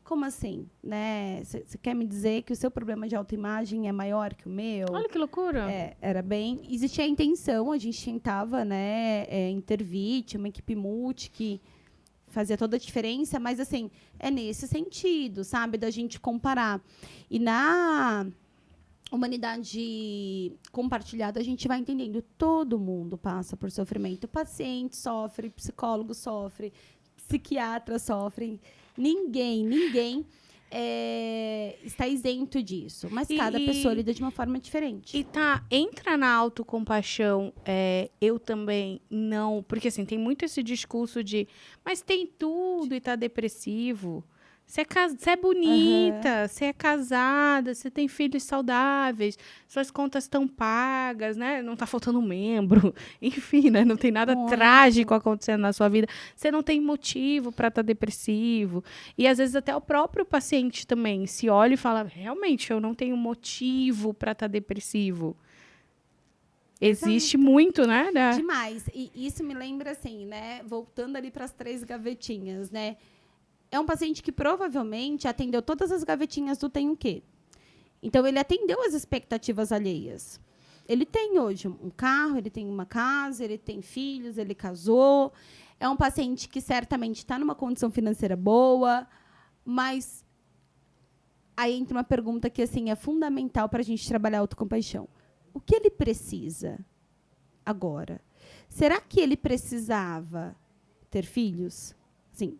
como assim, né? Você quer me dizer que o seu problema de autoimagem é maior que o meu? Olha que loucura. Era bem... Existia a intenção, a gente tentava, né, intervir, tinha uma equipe multi que fazia toda a diferença, mas, assim, é nesse sentido, sabe? Da gente comparar. E na humanidade compartilhada, a gente vai entendendo. Todo mundo passa por sofrimento. O paciente sofre, psicólogo sofre, psiquiatra sofre. Ninguém está isento disso. Mas cada pessoa lida de uma forma diferente. E entra na autocompaixão, eu também não... Porque, assim, tem muito esse discurso de... Mas tem tudo e tá depressivo. Você é bonita, você é casada, você tem filhos saudáveis, suas contas estão pagas, né? Não tá faltando um membro, enfim, né? Não tem nada trágico acontecendo na sua vida. Você não tem motivo para estar depressivo. E às vezes até o próprio paciente também se olha e fala: realmente, eu não tenho motivo para estar depressivo. Existe muito, né? Demais. E isso me lembra assim, né? Voltando ali para as 3 gavetinhas, né? É um paciente que provavelmente atendeu todas as gavetinhas do tem o quê. Então, ele atendeu as expectativas alheias. Ele tem hoje um carro, ele tem uma casa, ele tem filhos, ele casou. É um paciente que certamente está numa condição financeira boa, mas aí entra uma pergunta que assim, é fundamental para a gente trabalhar a autocompaixão. O que ele precisa agora? Será que ele precisava ter filhos? Sim.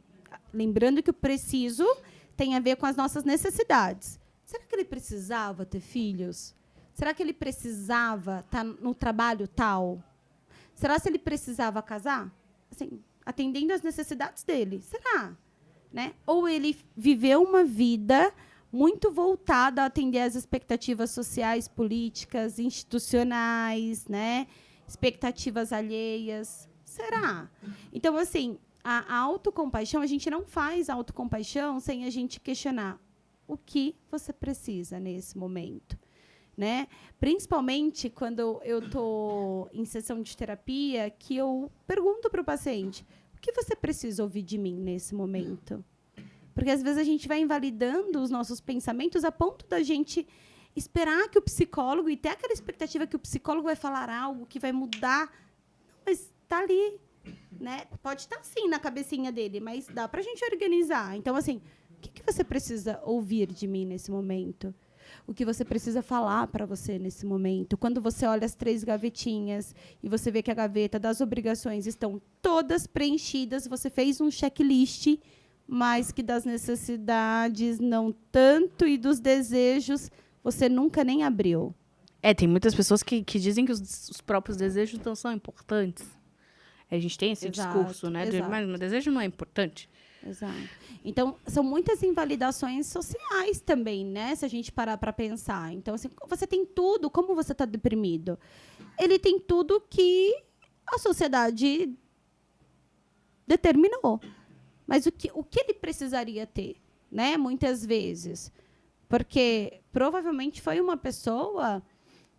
Lembrando que o preciso tem a ver com as nossas necessidades. Será que ele precisava ter filhos? Será que ele precisava estar no trabalho tal? Será que ele precisava casar? Assim, atendendo às necessidades dele. Será? Né? Ou ele viveu uma vida muito voltada a atender às expectativas sociais, políticas, institucionais, né? Expectativas alheias. Será? Então, assim, a autocompaixão, a gente não faz autocompaixão sem a gente questionar o que você precisa nesse momento, né? Principalmente quando eu estou em sessão de terapia, que eu pergunto para o paciente: o que você precisa ouvir de mim nesse momento? Porque, às vezes, a gente vai invalidando os nossos pensamentos a ponto da gente esperar que o psicólogo, e ter aquela expectativa que o psicólogo vai falar algo que vai mudar. Não, mas está ali. Né? Pode estar sim na cabecinha dele, mas dá para a gente organizar. Então, assim, o que você precisa ouvir de mim nesse momento? O que você precisa falar para você nesse momento? Quando você olha as 3 gavetinhas e você vê que a gaveta das obrigações estão todas preenchidas, você fez um checklist, mas que das necessidades não tanto, e dos desejos você nunca nem abriu. Tem muitas pessoas que dizem que os próprios desejos não são importantes. A gente tem esse discurso, né? Mas o desejo não é importante. Exato. Então, são muitas invalidações sociais também, né? Se a gente parar para pensar. Então, assim, você tem tudo. Como você está deprimido? Ele tem tudo que a sociedade determinou. Mas o que ele precisaria ter, né? Muitas vezes. Porque provavelmente foi uma pessoa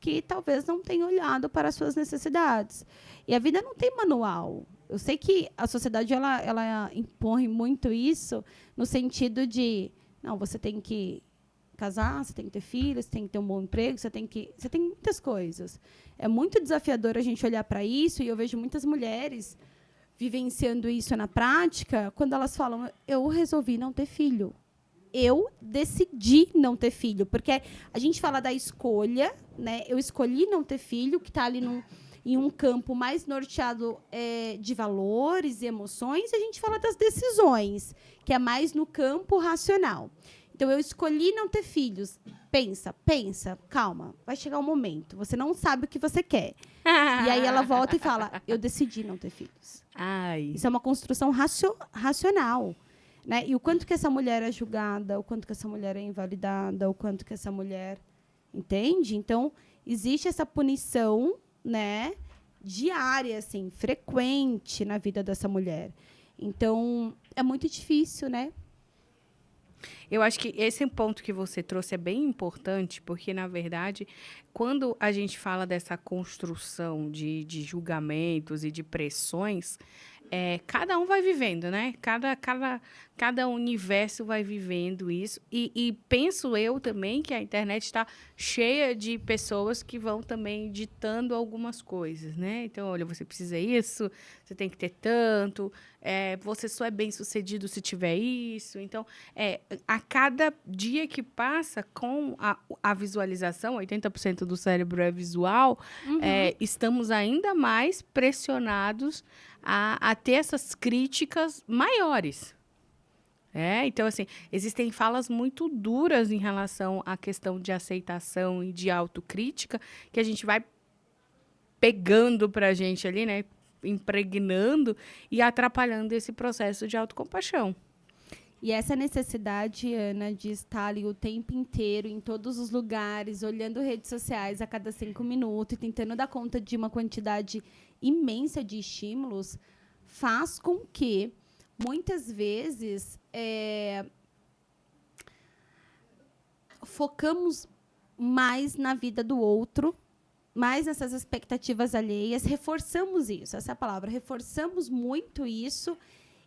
que talvez não tenha olhado para as suas necessidades. E a vida não tem manual. Eu sei que a sociedade ela impõe muito isso no sentido de, não, você tem que casar, você tem que ter filhos, você tem que ter um bom emprego, você tem muitas coisas. É muito desafiador a gente olhar para isso, e eu vejo muitas mulheres vivenciando isso na prática, quando elas falam: eu resolvi não ter filho. Eu decidi não ter filho, porque a gente fala da escolha, né? Eu escolhi não ter filho, que está ali em um campo mais norteado de valores e emoções, e a gente fala das decisões, que é mais no campo racional. Então, eu escolhi não ter filhos. Pensa, calma, vai chegar um momento, você não sabe o que você quer. E aí ela volta e fala: eu decidi não ter filhos. Ai. Isso é uma construção racional. Né? E o quanto que essa mulher é julgada, o quanto que essa mulher é invalidada, o quanto que essa mulher... Entende? Então, existe essa punição, né, diária, assim, frequente na vida dessa mulher. Então, é muito difícil, né? Eu acho que esse ponto que você trouxe é bem importante, porque, na verdade, quando a gente fala dessa construção de julgamentos e de pressões, cada um vai vivendo, né? Cada universo vai vivendo isso. E penso eu também que a internet está cheia de pessoas que vão também ditando algumas coisas, né? Então, olha, você precisa isso, você tem que ter tanto, você só é bem-sucedido se tiver isso. Então, a cada dia que passa com a visualização, 80% do cérebro é visual, estamos ainda mais pressionados a ter essas críticas maiores. Então, assim, existem falas muito duras em relação à questão de aceitação e de autocrítica, que a gente vai pegando para a gente ali, né, impregnando e atrapalhando esse processo de autocompaixão. E essa necessidade, Ana, de estar ali o tempo inteiro, em todos os lugares, olhando redes sociais a cada 5 minutos e tentando dar conta de uma quantidade imensa de estímulos, faz com que, muitas vezes, focamos mais na vida do outro, mais nessas expectativas alheias, reforçamos isso, essa é a palavra, reforçamos muito isso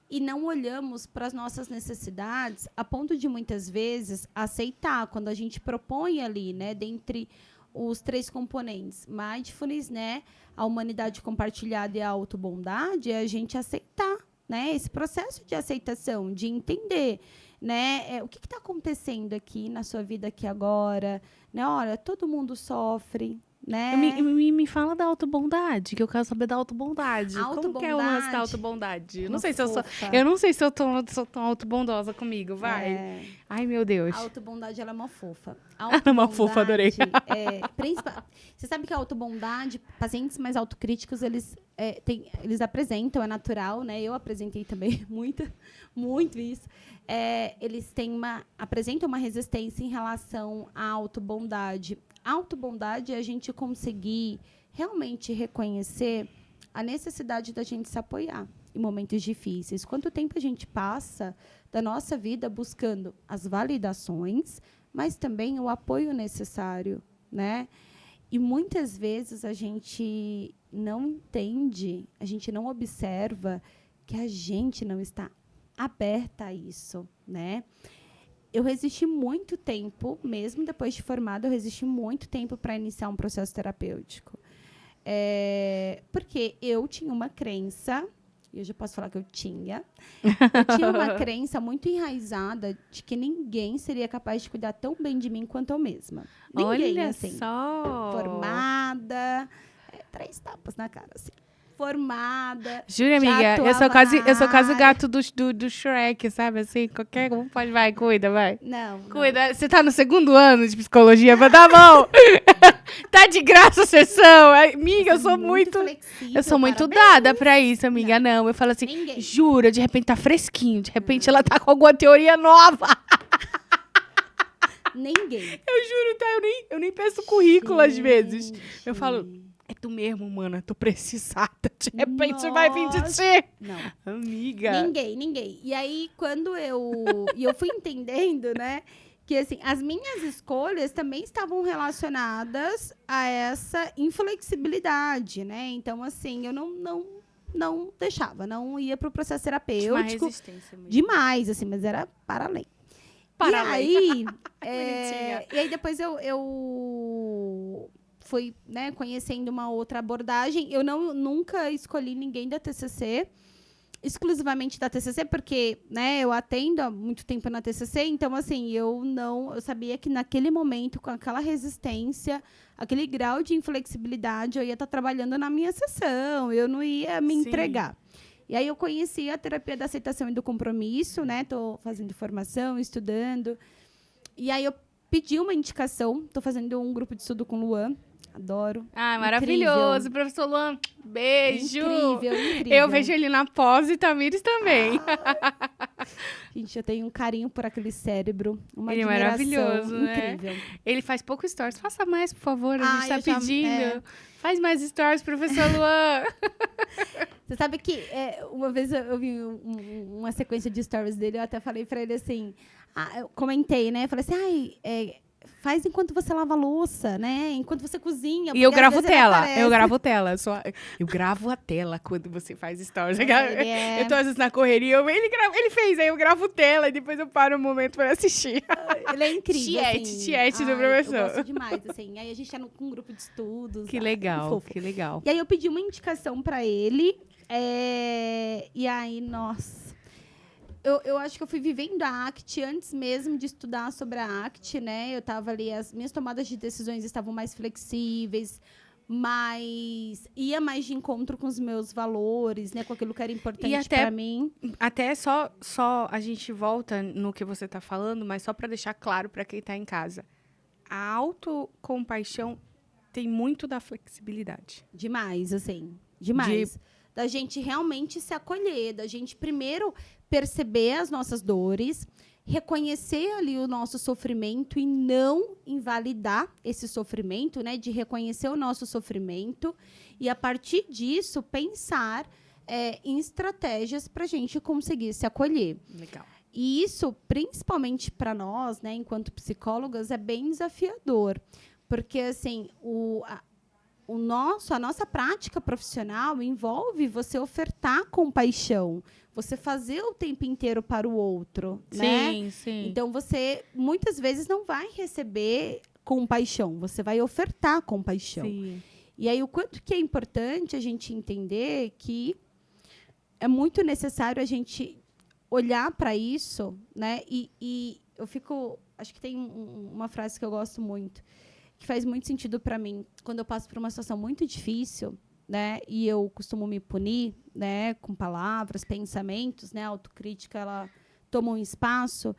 e não olhamos para as nossas necessidades a ponto de, muitas vezes, aceitar. Quando a gente propõe ali, né, dentre os 3 componentes, mindfulness, né, a humanidade compartilhada e a autobondade, é a gente aceitar, né, esse processo de aceitação, de entender, né, o que está acontecendo aqui na sua vida aqui agora, né, olha, todo mundo sofre, né? Me fala da autobondade, que eu quero saber da autobondade. Como que é o lance da autobondade? Eu não sei se eu sou tão autobondosa comigo, vai. Ai, meu Deus. A autobondade, ela é uma fofa. Ela é uma fofa, adorei. Você sabe que a autobondade, pacientes mais autocríticos, eles apresentam, é natural, né? Eu apresentei também muito isso. Eles apresentam uma resistência em relação à autobondade. A autobondade é a gente conseguir realmente reconhecer a necessidade da gente se apoiar em momentos difíceis. Quanto tempo a gente passa da nossa vida buscando as validações, mas também o apoio necessário, né? E muitas vezes a gente não entende, a gente não observa que a gente não está aberta a isso, né? Eu resisti muito tempo, mesmo depois de formada, eu resisti muito tempo para iniciar um processo terapêutico. Porque eu tinha uma crença, e eu já posso falar que eu tinha uma crença muito enraizada de que ninguém seria capaz de cuidar tão bem de mim quanto eu mesma. Ninguém, olha assim, só! Formada, 3 tapas na cara, assim. Formada. Jura, amiga? Eu sou quase o gato do Shrek, sabe? Assim, qualquer um pode, vai, cuida, vai. Não. Cuida. Você tá no 2º ano de psicologia, mas tá bom. Tá de graça a sessão. Amiga, eu sou muito dada pra isso, amiga. Não, eu falo assim, jura, de repente tá fresquinho, de repente ela tá com alguma teoria nova. Ninguém. Eu juro, tá? Eu nem peço currículo às vezes. Eu falo, é tu mesmo, mana, tô precisada. De repente vai vir de ti. Não. Amiga. Ninguém. E aí, quando eu fui entendendo, né, que assim, as minhas escolhas também estavam relacionadas a essa inflexibilidade, né? Então, assim, eu não deixava, não ia pro processo terapêutico. Uma resistência mesmo. Demais, assim, mas era para além. E aí depois eu fui, né, conhecendo uma outra abordagem. Eu nunca escolhi ninguém da TCC, exclusivamente da TCC, porque, né, eu atendo há muito tempo na TCC, então, assim, eu sabia que naquele momento, com aquela resistência, aquele grau de inflexibilidade, eu ia estar trabalhando na minha sessão, eu não ia me entregar. E aí eu conheci a terapia da aceitação e do compromisso, né? Tô fazendo formação, estudando. E aí eu pedi uma indicação, tô fazendo um grupo de estudo com o Luan. Adoro. Ah, maravilhoso. Professor Luan, beijo. Incrível. Eu vejo ele na pós e Tamires também. Gente, eu tenho um carinho por aquele cérebro. Uma ele é maravilhoso, incrível. Né? Ele faz pouco stories. Faça mais, por favor. A gente tá pedindo. Faz mais stories, professor Luan. Você sabe que uma vez eu vi uma sequência de stories dele, eu até falei pra ele assim, eu comentei, né? Falei assim, faz enquanto você lava a louça, né? Enquanto você cozinha. E eu gravo tela. Eu gravo tela. Eu gravo a tela quando você faz stories. Eu tô às vezes na correria, ele fez, aí eu gravo tela e depois eu paro um momento pra assistir. Ele é incrível. Tiete do professor. Eu gosto demais, assim. Aí a gente tá com um grupo de estudos. Que legal, que legal. E aí eu pedi uma indicação pra ele. E aí, nossa. Eu acho que eu fui vivendo a ACT antes mesmo de estudar sobre a ACT, né? Eu estava ali, as minhas tomadas de decisões estavam mais flexíveis, ia mais de encontro com os meus valores, né? Com aquilo que era importante para mim. Até só a gente volta no que você está falando, mas só para deixar claro para quem está em casa. A autocompaixão tem muito da flexibilidade. Demais, assim. Demais. da gente realmente se acolher, da gente primeiro perceber as nossas dores, reconhecer ali o nosso sofrimento e não invalidar esse sofrimento, né? De reconhecer o nosso sofrimento e, a partir disso, pensar em estratégias para a gente conseguir se acolher. Legal. E isso, principalmente para nós, né, enquanto psicólogas, é bem desafiador. Porque, assim, a nossa prática profissional envolve você ofertar compaixão, você fazer o tempo inteiro para o outro, né? Sim, sim. Então, você, muitas vezes, não vai receber compaixão, você vai ofertar compaixão. Sim. E aí, o quanto que é importante a gente entender que é muito necessário a gente olhar para isso, né? E eu fico... Acho que tem uma frase que eu gosto muito, que faz muito sentido para mim. Quando eu passo por uma situação muito difícil, né? E eu costumo me punir, né? Com palavras, pensamentos, né? A autocrítica, ela toma um espaço.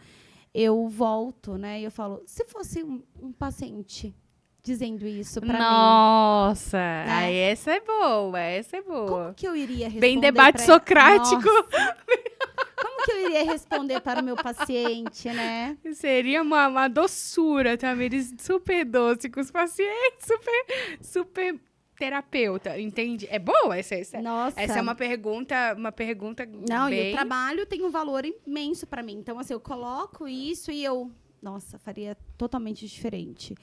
Eu volto, né? E eu falo, se fosse um paciente dizendo isso para mim... Nossa! Aí essa é boa, essa é boa. Como que eu iria responder? Bem debate socrático. Nossa. Como que eu iria responder para o meu paciente, né? Seria uma doçura, Tamires, super doce com os pacientes, super terapeuta, entende? É boa essa. Nossa. Essa é uma pergunta Não, bem... e o trabalho tem um valor imenso para mim. Então, assim, eu coloco isso e eu... Nossa, faria totalmente diferente.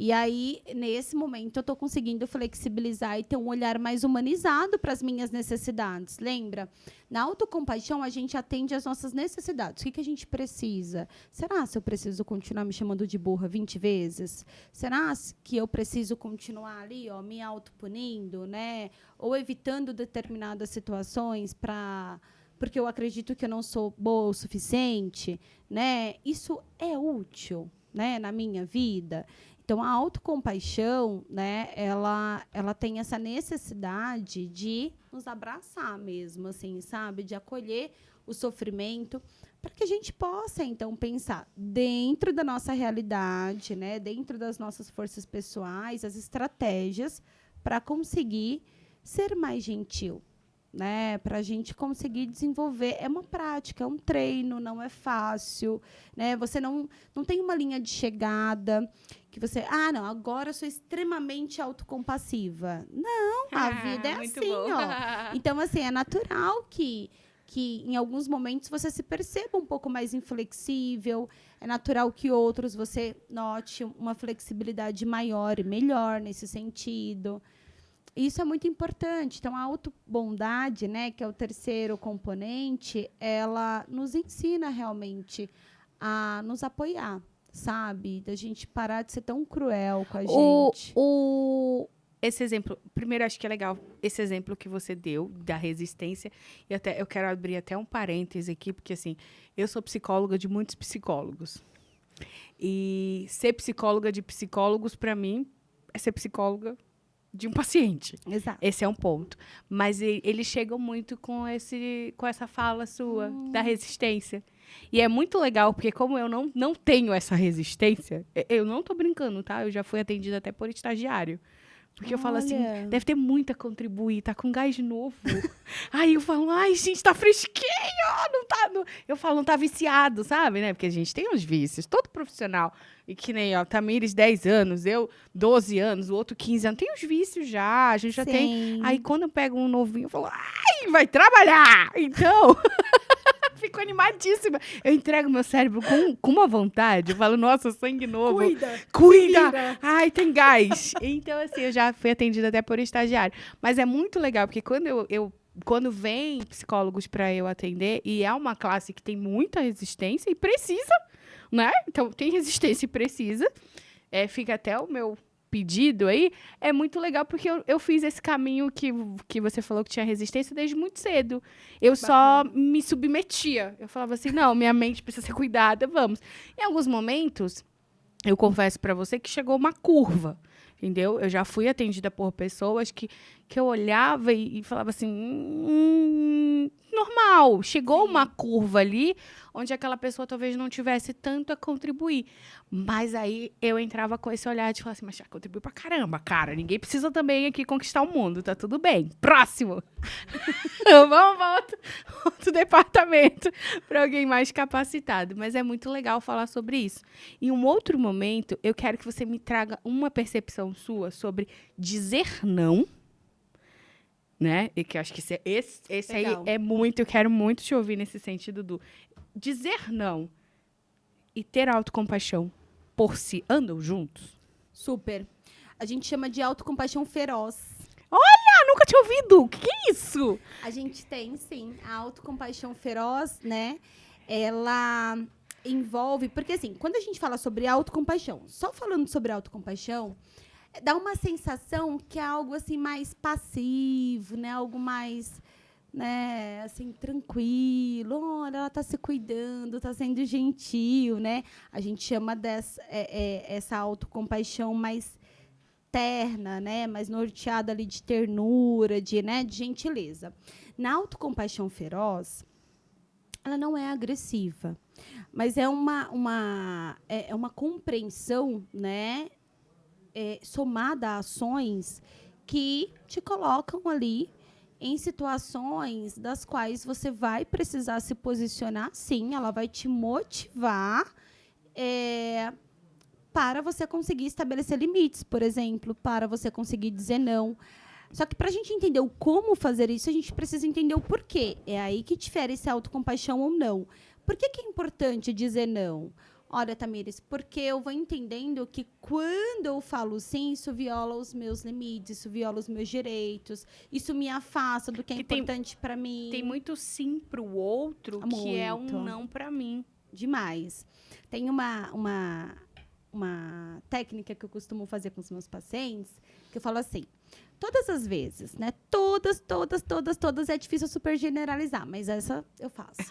E aí, nesse momento, eu estou conseguindo flexibilizar e ter um olhar mais humanizado para as minhas necessidades. Lembra? Na autocompaixão, a gente atende às nossas necessidades. O que a gente precisa? Será se eu preciso continuar me chamando de burra 20 vezes? Será que eu preciso continuar ali, me autopunindo, né? Ou evitando determinadas situações porque eu acredito que eu não sou boa o suficiente, né? Isso é útil, né, na minha vida? Então, a autocompaixão, né, ela tem essa necessidade de nos abraçar mesmo, assim, sabe? De acolher o sofrimento, para que a gente possa, então, pensar dentro da nossa realidade, né, dentro das nossas forças pessoais, as estratégias para conseguir ser mais gentil, né, para a gente conseguir desenvolver. É uma prática, é um treino, não é fácil, né? Você não tem uma linha de chegada que você... não, agora eu sou extremamente autocompassiva. Não, a vida é muito assim, bom. ó. Então, assim, é natural que em alguns momentos você se perceba um pouco mais inflexível, é natural que outros você note uma flexibilidade maior e melhor nesse sentido. Isso é muito importante. Então, a autobondade, né, que é o terceiro componente, ela nos ensina realmente a nos apoiar, sabe? Da gente parar de ser tão cruel com a gente. Esse exemplo, primeiro acho que é legal esse exemplo que você deu da resistência, e até eu quero abrir até um parêntese aqui, porque assim, eu sou psicóloga de muitos psicólogos. E ser psicóloga de psicólogos, para mim, é ser psicóloga de um paciente. Exato. Esse é um ponto. Mas eles chegam muito com essa fala sua, da resistência. E é muito legal, porque como eu não tenho essa resistência, eu não tô brincando, tá? Eu já fui atendida até por estagiário. Porque eu falo assim, deve ter muito a contribuir, tá com gás novo. Aí eu falo, ai, gente, tá fresquinho, eu falo, não tá viciado, sabe, né? Porque a gente tem uns vícios, todo profissional. E que nem, Tamires, 10 anos, eu, 12 anos, o outro 15 anos. Tem uns vícios já, a gente já tem. Aí quando eu pego um novinho, eu falo, ai, vai trabalhar! Então... Fico animadíssima. Eu entrego meu cérebro com uma vontade. Eu falo, nossa, sangue novo. Cuida! Ai, tem gás. Então, assim, eu já fui atendida até por estagiário. Mas é muito legal, porque quando vem psicólogos para eu atender, e é uma classe que tem muita resistência e precisa, né? Então, tem resistência e precisa. Fica até o meu pedido aí, é muito legal, porque eu fiz esse caminho que você falou que tinha resistência desde muito cedo. Eu só me submetia. Eu falava assim, não, minha mente precisa ser cuidada, vamos. Em alguns momentos, eu confesso pra você que chegou uma curva, entendeu? Eu já fui atendida por pessoas que eu olhava e falava assim, normal, final. Chegou uma curva ali onde aquela pessoa talvez não tivesse tanto a contribuir. Mas aí eu entrava com esse olhar de falar assim, mas já contribuiu pra caramba, cara. Ninguém precisa também aqui conquistar o mundo, tá tudo bem. Próximo! Vamos para outro departamento para alguém mais capacitado. Mas é muito legal falar sobre isso. Em um outro momento, eu quero que você me traga uma percepção sua sobre dizer não, né? E que eu acho que esse aí Legal. é muito, eu quero muito te ouvir nesse sentido do dizer não e ter autocompaixão por si andam juntos? Super. A gente chama de autocompaixão feroz. Ah, nunca tinha ouvido! O que é isso? A gente tem, sim, a autocompaixão feroz, né? Ela envolve... Porque, assim, quando a gente fala sobre autocompaixão, só falando sobre autocompaixão, dá uma sensação que é algo, assim, mais passivo, né? Algo mais, né? Assim, tranquilo. Olha, ela tá se cuidando, tá sendo gentil, né? A gente chama essa autocompaixão mais terna, né, mais norteada ali de ternura, de gentileza. Na autocompaixão feroz, ela não é agressiva, mas é uma compreensão, né, somada a ações que te colocam ali em situações das quais você vai precisar se posicionar, sim, ela vai te motivar para você conseguir estabelecer limites, por exemplo, para você conseguir dizer não. Só que para a gente entender o como fazer isso, a gente precisa entender o porquê. É aí que difere se é autocompaixão ou não. Por que é importante dizer não? Olha, Tamires, porque eu vou entendendo que quando eu falo sim, isso viola os meus limites, isso viola os meus direitos, isso me afasta do que é importante para mim. Tem muito sim para o outro que é um não para mim. Demais. Tem uma técnica que eu costumo fazer com os meus pacientes, que eu falo assim, todas as vezes, né? Todas, é difícil super generalizar, mas essa eu faço.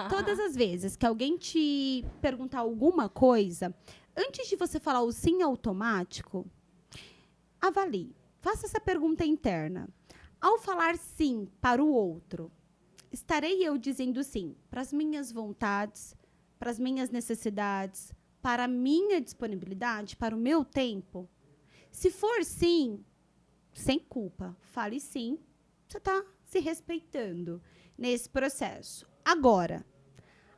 Todas as vezes que alguém te perguntar alguma coisa, antes de você falar o sim automático, avalie. Faça essa pergunta interna. Ao falar sim para o outro, estarei eu dizendo sim para as minhas vontades, para as minhas necessidades, para a minha disponibilidade, para o meu tempo? Se for sim, sem culpa, fale sim, você está se respeitando nesse processo. Agora,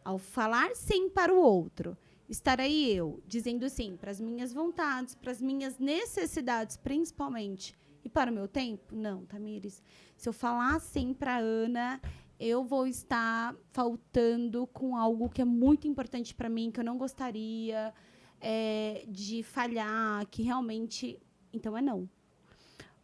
ao falar sim para o outro, estarei eu dizendo sim para as minhas vontades, para as minhas necessidades, principalmente, e para o meu tempo? Não, Tamires. Se eu falar sim para a Ana, eu vou estar faltando com algo que é muito importante para mim, que eu não gostaria de falhar, que realmente... Então, é não.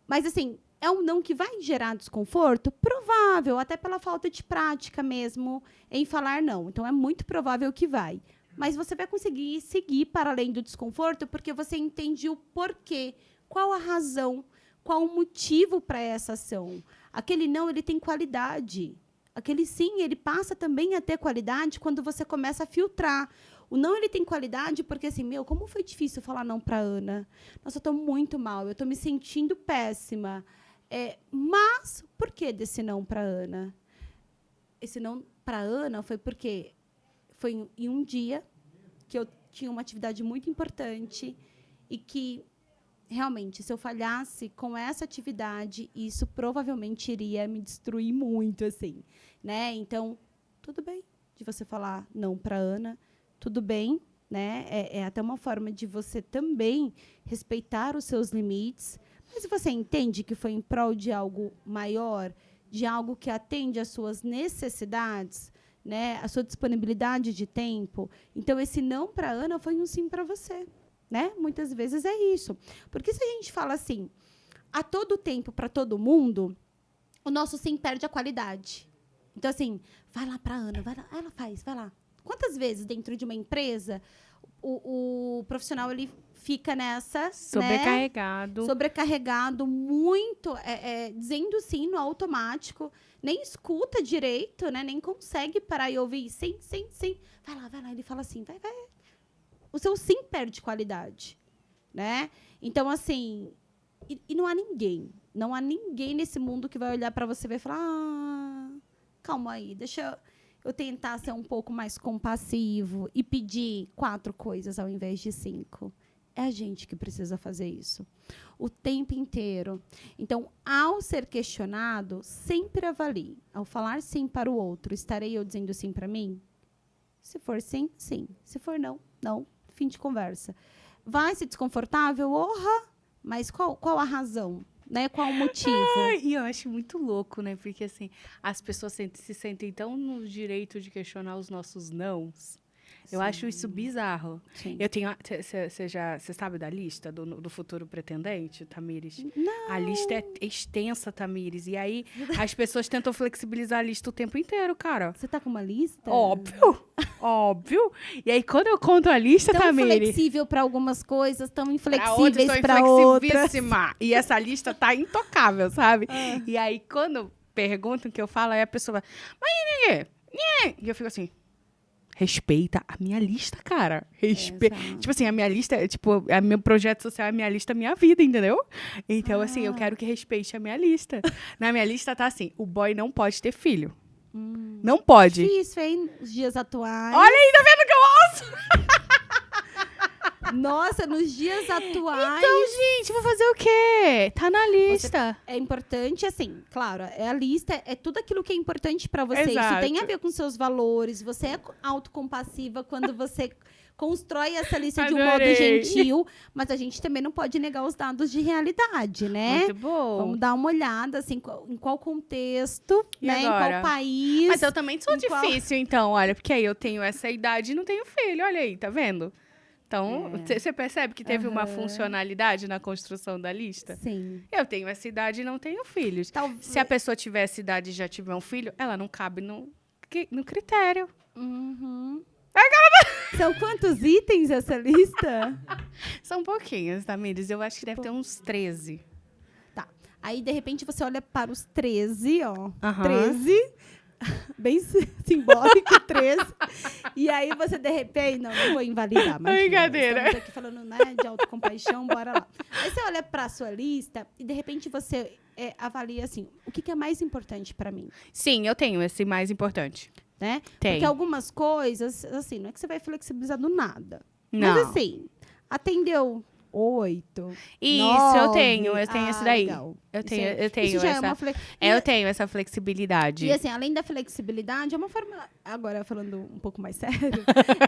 Mas, assim, é um não que vai gerar desconforto? Provável, até pela falta de prática mesmo em falar não. Então, é muito provável que vai. Mas você vai conseguir seguir para além do desconforto porque você entende o porquê, qual a razão, qual o motivo para essa ação. Aquele não, ele tem qualidade. Aquele sim, ele passa também a ter qualidade quando você começa a filtrar. O não, ele tem qualidade porque, assim, como foi difícil falar não para a Ana. Nossa, eu estou muito mal, eu estou me sentindo péssima. Mas, por que desse não para a Ana? Esse não para a Ana foi porque foi em um dia que eu tinha uma atividade muito importante e que, realmente, se eu falhasse com essa atividade, isso provavelmente iria me destruir muito, assim, né? Então, tudo bem de você falar não para a Ana, tudo bem, né? É até uma forma de você também respeitar os seus limites, mas se você entende que foi em prol de algo maior, de algo que atende às suas necessidades, né? A sua disponibilidade de tempo, então esse não para a Ana foi um sim para você. Né? Muitas vezes é isso. Porque se a gente fala assim, a todo tempo, para todo mundo, o nosso sim perde a qualidade. Então, assim, vai lá para a Ana, vai lá, ela faz, vai lá. Quantas vezes dentro de uma empresa o profissional ele fica nessa... Sobrecarregado. Né? Sobrecarregado, muito, dizendo sim no automático, nem escuta direito, né? Nem consegue parar e ouvir sim, sim, sim. Vai lá. Ele fala assim, vai. O seu sim perde qualidade, né? Então, assim, e não há ninguém nesse mundo que vai olhar para você e vai falar, calma aí, deixa eu tentar ser um pouco mais compassivo e pedir 4 coisas ao invés de 5. É a gente que precisa fazer isso o tempo inteiro. Então, ao ser questionado, sempre avalie. Ao falar sim para o outro, estarei eu dizendo sim para mim? Se for sim, sim. Se for não, não. Fim de conversa. Vai ser desconfortável? Mas qual a razão? Né? Qual o motivo? E eu acho muito louco, né? Porque, assim, as pessoas se sentem tão no direito de questionar os nossos nãos. Eu acho isso bizarro. Sim. Eu tenho. Você sabe da lista do futuro pretendente, Tamires? Não. A lista é extensa, Tamires. E aí as pessoas tentam flexibilizar a lista o tempo inteiro, cara. Você tá com uma lista? Óbvio, óbvio. E aí, quando eu conto a lista, Tão Tamires. flexível para algumas coisas, tão Pra inflexíveis para outras. inflexibilíssima. E essa lista tá intocável, sabe? E aí, quando perguntam o que eu falo, aí a pessoa vai, mas e eu fico assim, respeita a minha lista, cara. Exato. Tipo assim, a minha lista, meu projeto social é minha lista, minha vida, entendeu? Então, assim, eu quero que respeite a minha lista. Na minha lista tá assim, o boy não pode ter filho. Não pode. Difícil, hein? Os dias atuais. Olha aí, tá vendo que eu ouço? Nossa, nos dias atuais. Então, gente, vou fazer o quê? Tá na lista. É importante, assim, claro, a lista é tudo aquilo que é importante para você. Exato. Isso tem a ver com seus valores. Você é autocompassiva quando você constrói essa lista de um modo Adorei. gentil, mas a gente também não pode negar os dados de realidade, né? Muito bom. Vamos dar uma olhada, assim, em qual contexto, E né? agora? Em qual país. Mas eu também sou em qual- difícil, então, olha, porque aí eu tenho essa idade e não tenho filho, olha aí, tá vendo? Então, você percebe que teve uma funcionalidade na construção da lista? Sim. Eu tenho essa idade e não tenho filhos. Se a pessoa tiver essa idade e já tiver um filho, ela não cabe no critério. Uhum. São quantos itens essa lista? São pouquinhos, Tamires. Eu acho que deve ter uns 13. Tá. Aí, de repente, você olha para os 13, ó. Aham. 13. Bem simbólico, 13. E aí você, de repente... Não vou invalidar, mas... Brincadeira. Estamos aqui falando, né, de autocompaixão, bora lá. Aí você olha para a sua lista e, de repente, você avalia assim, o que é mais importante para mim, Sim, eu tenho esse mais importante. né? Tem. Porque algumas coisas, assim, não é que você vai flexibilizar do nada. Não. Mas, assim, atendeu 8, Isso, 9. eu tenho esse daí. Legal. Eu tenho Isso já é essa. uma Eu tenho essa flexibilidade. E assim, além da flexibilidade, é uma forma, agora falando um pouco mais sério,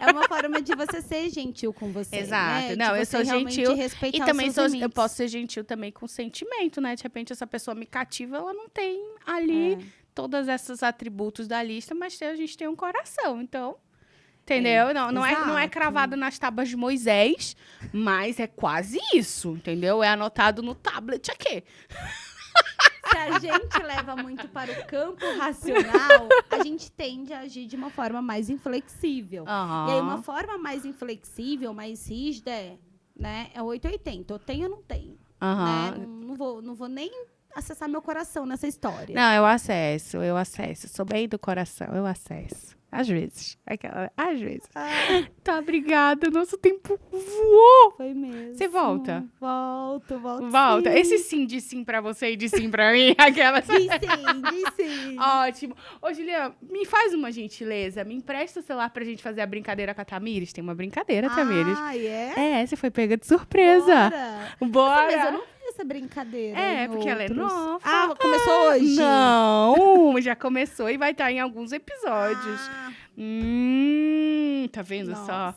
é uma forma de você ser gentil com você. Exato. Né? Não, De eu você sou realmente gentil. respeitar E os também seus eu limites. posso ser gentil também com sentimento, né? De repente, essa pessoa me cativa, ela não tem ali todos esses atributos da lista, mas a gente tem um coração, então... Entendeu? Não é exato. cravado nas tábuas de Moisés, mas é quase isso, entendeu? É anotado no tablet aqui. Se a gente leva muito para o campo racional, a gente tende a agir de uma forma mais inflexível. Aham. E aí, uma forma mais inflexível, mais rígida, é 880. Eu tenho ou não tenho. Aham. Né? Não vou nem acessar meu coração nessa história. Não, eu acesso. Sou bem do coração, eu acesso. Às vezes. Às vezes. Tá, obrigada. Nosso tempo voou. Foi mesmo. Você volta? Volto. Volta. Sim. Esse sim de sim pra você e de sim pra mim. Aquelas... De sim. Ótimo. Ô, Juliana, me faz uma gentileza. Me empresta o celular pra gente fazer a brincadeira com a Tamires? Tem uma brincadeira, Tamires. Ah, é? É, você foi pega de surpresa. Bora. Mas eu não fiz essa brincadeira. É, em porque ela é outros. nova. Ah, começou hoje? Não, já começou e vai estar em alguns episódios. Ah, Tá vendo nossa. só?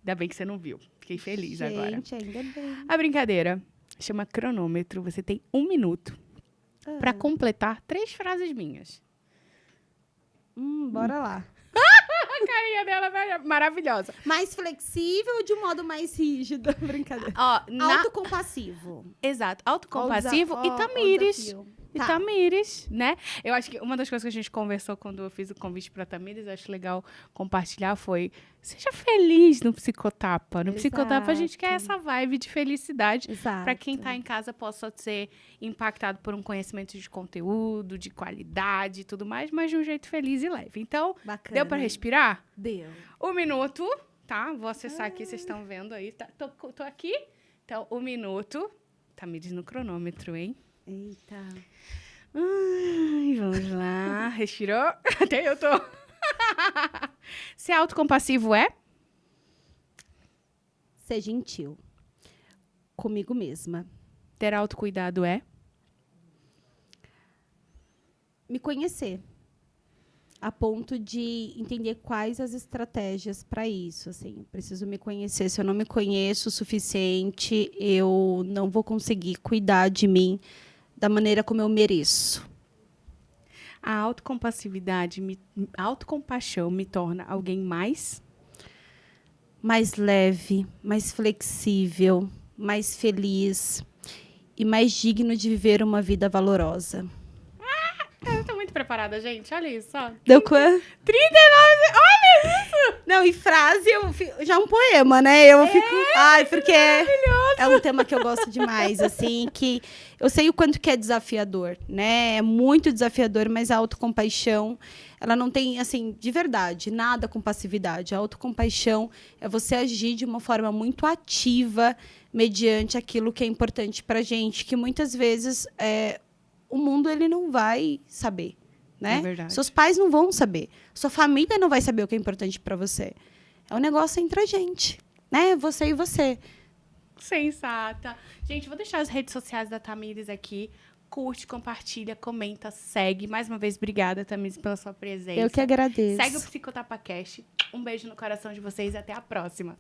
Ainda bem que você não viu. Fiquei feliz agora. Gente, ainda bem. A brincadeira chama cronômetro. Você tem 1 minuto pra completar 3 frases minhas. Bora lá. A carinha dela é maravilhosa. Mais flexível ou de um modo mais rígido? Brincadeira. Ó, Autocompassivo. Exato, autocompassivo Ó, e ó, Tamires. desafio. E Tá. Tamires, né? Eu acho que uma das coisas que a gente conversou quando eu fiz o convite pra Tamires, eu acho legal compartilhar, foi seja feliz no Psicotapa. No Psicotapa a gente quer essa vibe de felicidade Exato. para quem tá em casa possa ser impactado por um conhecimento de conteúdo, de qualidade e tudo mais, mas de um jeito feliz e leve. Então, Bacana. deu para respirar? Deu. 1 minuto, tá? Vou acessar aqui, vocês estão vendo aí. Tá, tô aqui. Então, 1 minuto. Tamires no cronômetro, hein? Eita. Ai, vamos lá. Respirou? Até eu tô. Ser autocompassivo é? Ser gentil comigo mesma. Ter autocuidado é? Me conhecer. A ponto de entender quais as estratégias para isso. Assim, preciso me conhecer. Se eu não me conheço o suficiente, eu não vou conseguir cuidar de mim da maneira como eu mereço. A autocompaixão me torna alguém mais? Mais leve, mais flexível, mais feliz e mais digno de viver uma vida valorosa. Eu tô muito preparada, gente. Olha isso, ó. Deu quanto? 39! Olha isso! Não, e frase já é um poema, né? Eu fico. Ai, porque é um tema que eu gosto demais, assim, que eu sei o quanto que é desafiador, né? É muito desafiador, mas a autocompaixão, ela não tem, assim, de verdade, nada com passividade. A autocompaixão é você agir de uma forma muito ativa mediante aquilo que é importante pra gente, que muitas vezes o mundo ele não vai saber. Né? É verdade. Seus pais não vão saber. Sua família não vai saber o que é importante para você. É um negócio entre a gente, né? Você e você. Sensata. Gente, vou deixar as redes sociais da Tamires aqui. Curte, compartilha, comenta, segue. Mais uma vez, obrigada, Tamires, pela sua presença. Eu que agradeço. Segue o PsicotapaCast. Um beijo no coração de vocês e até a próxima.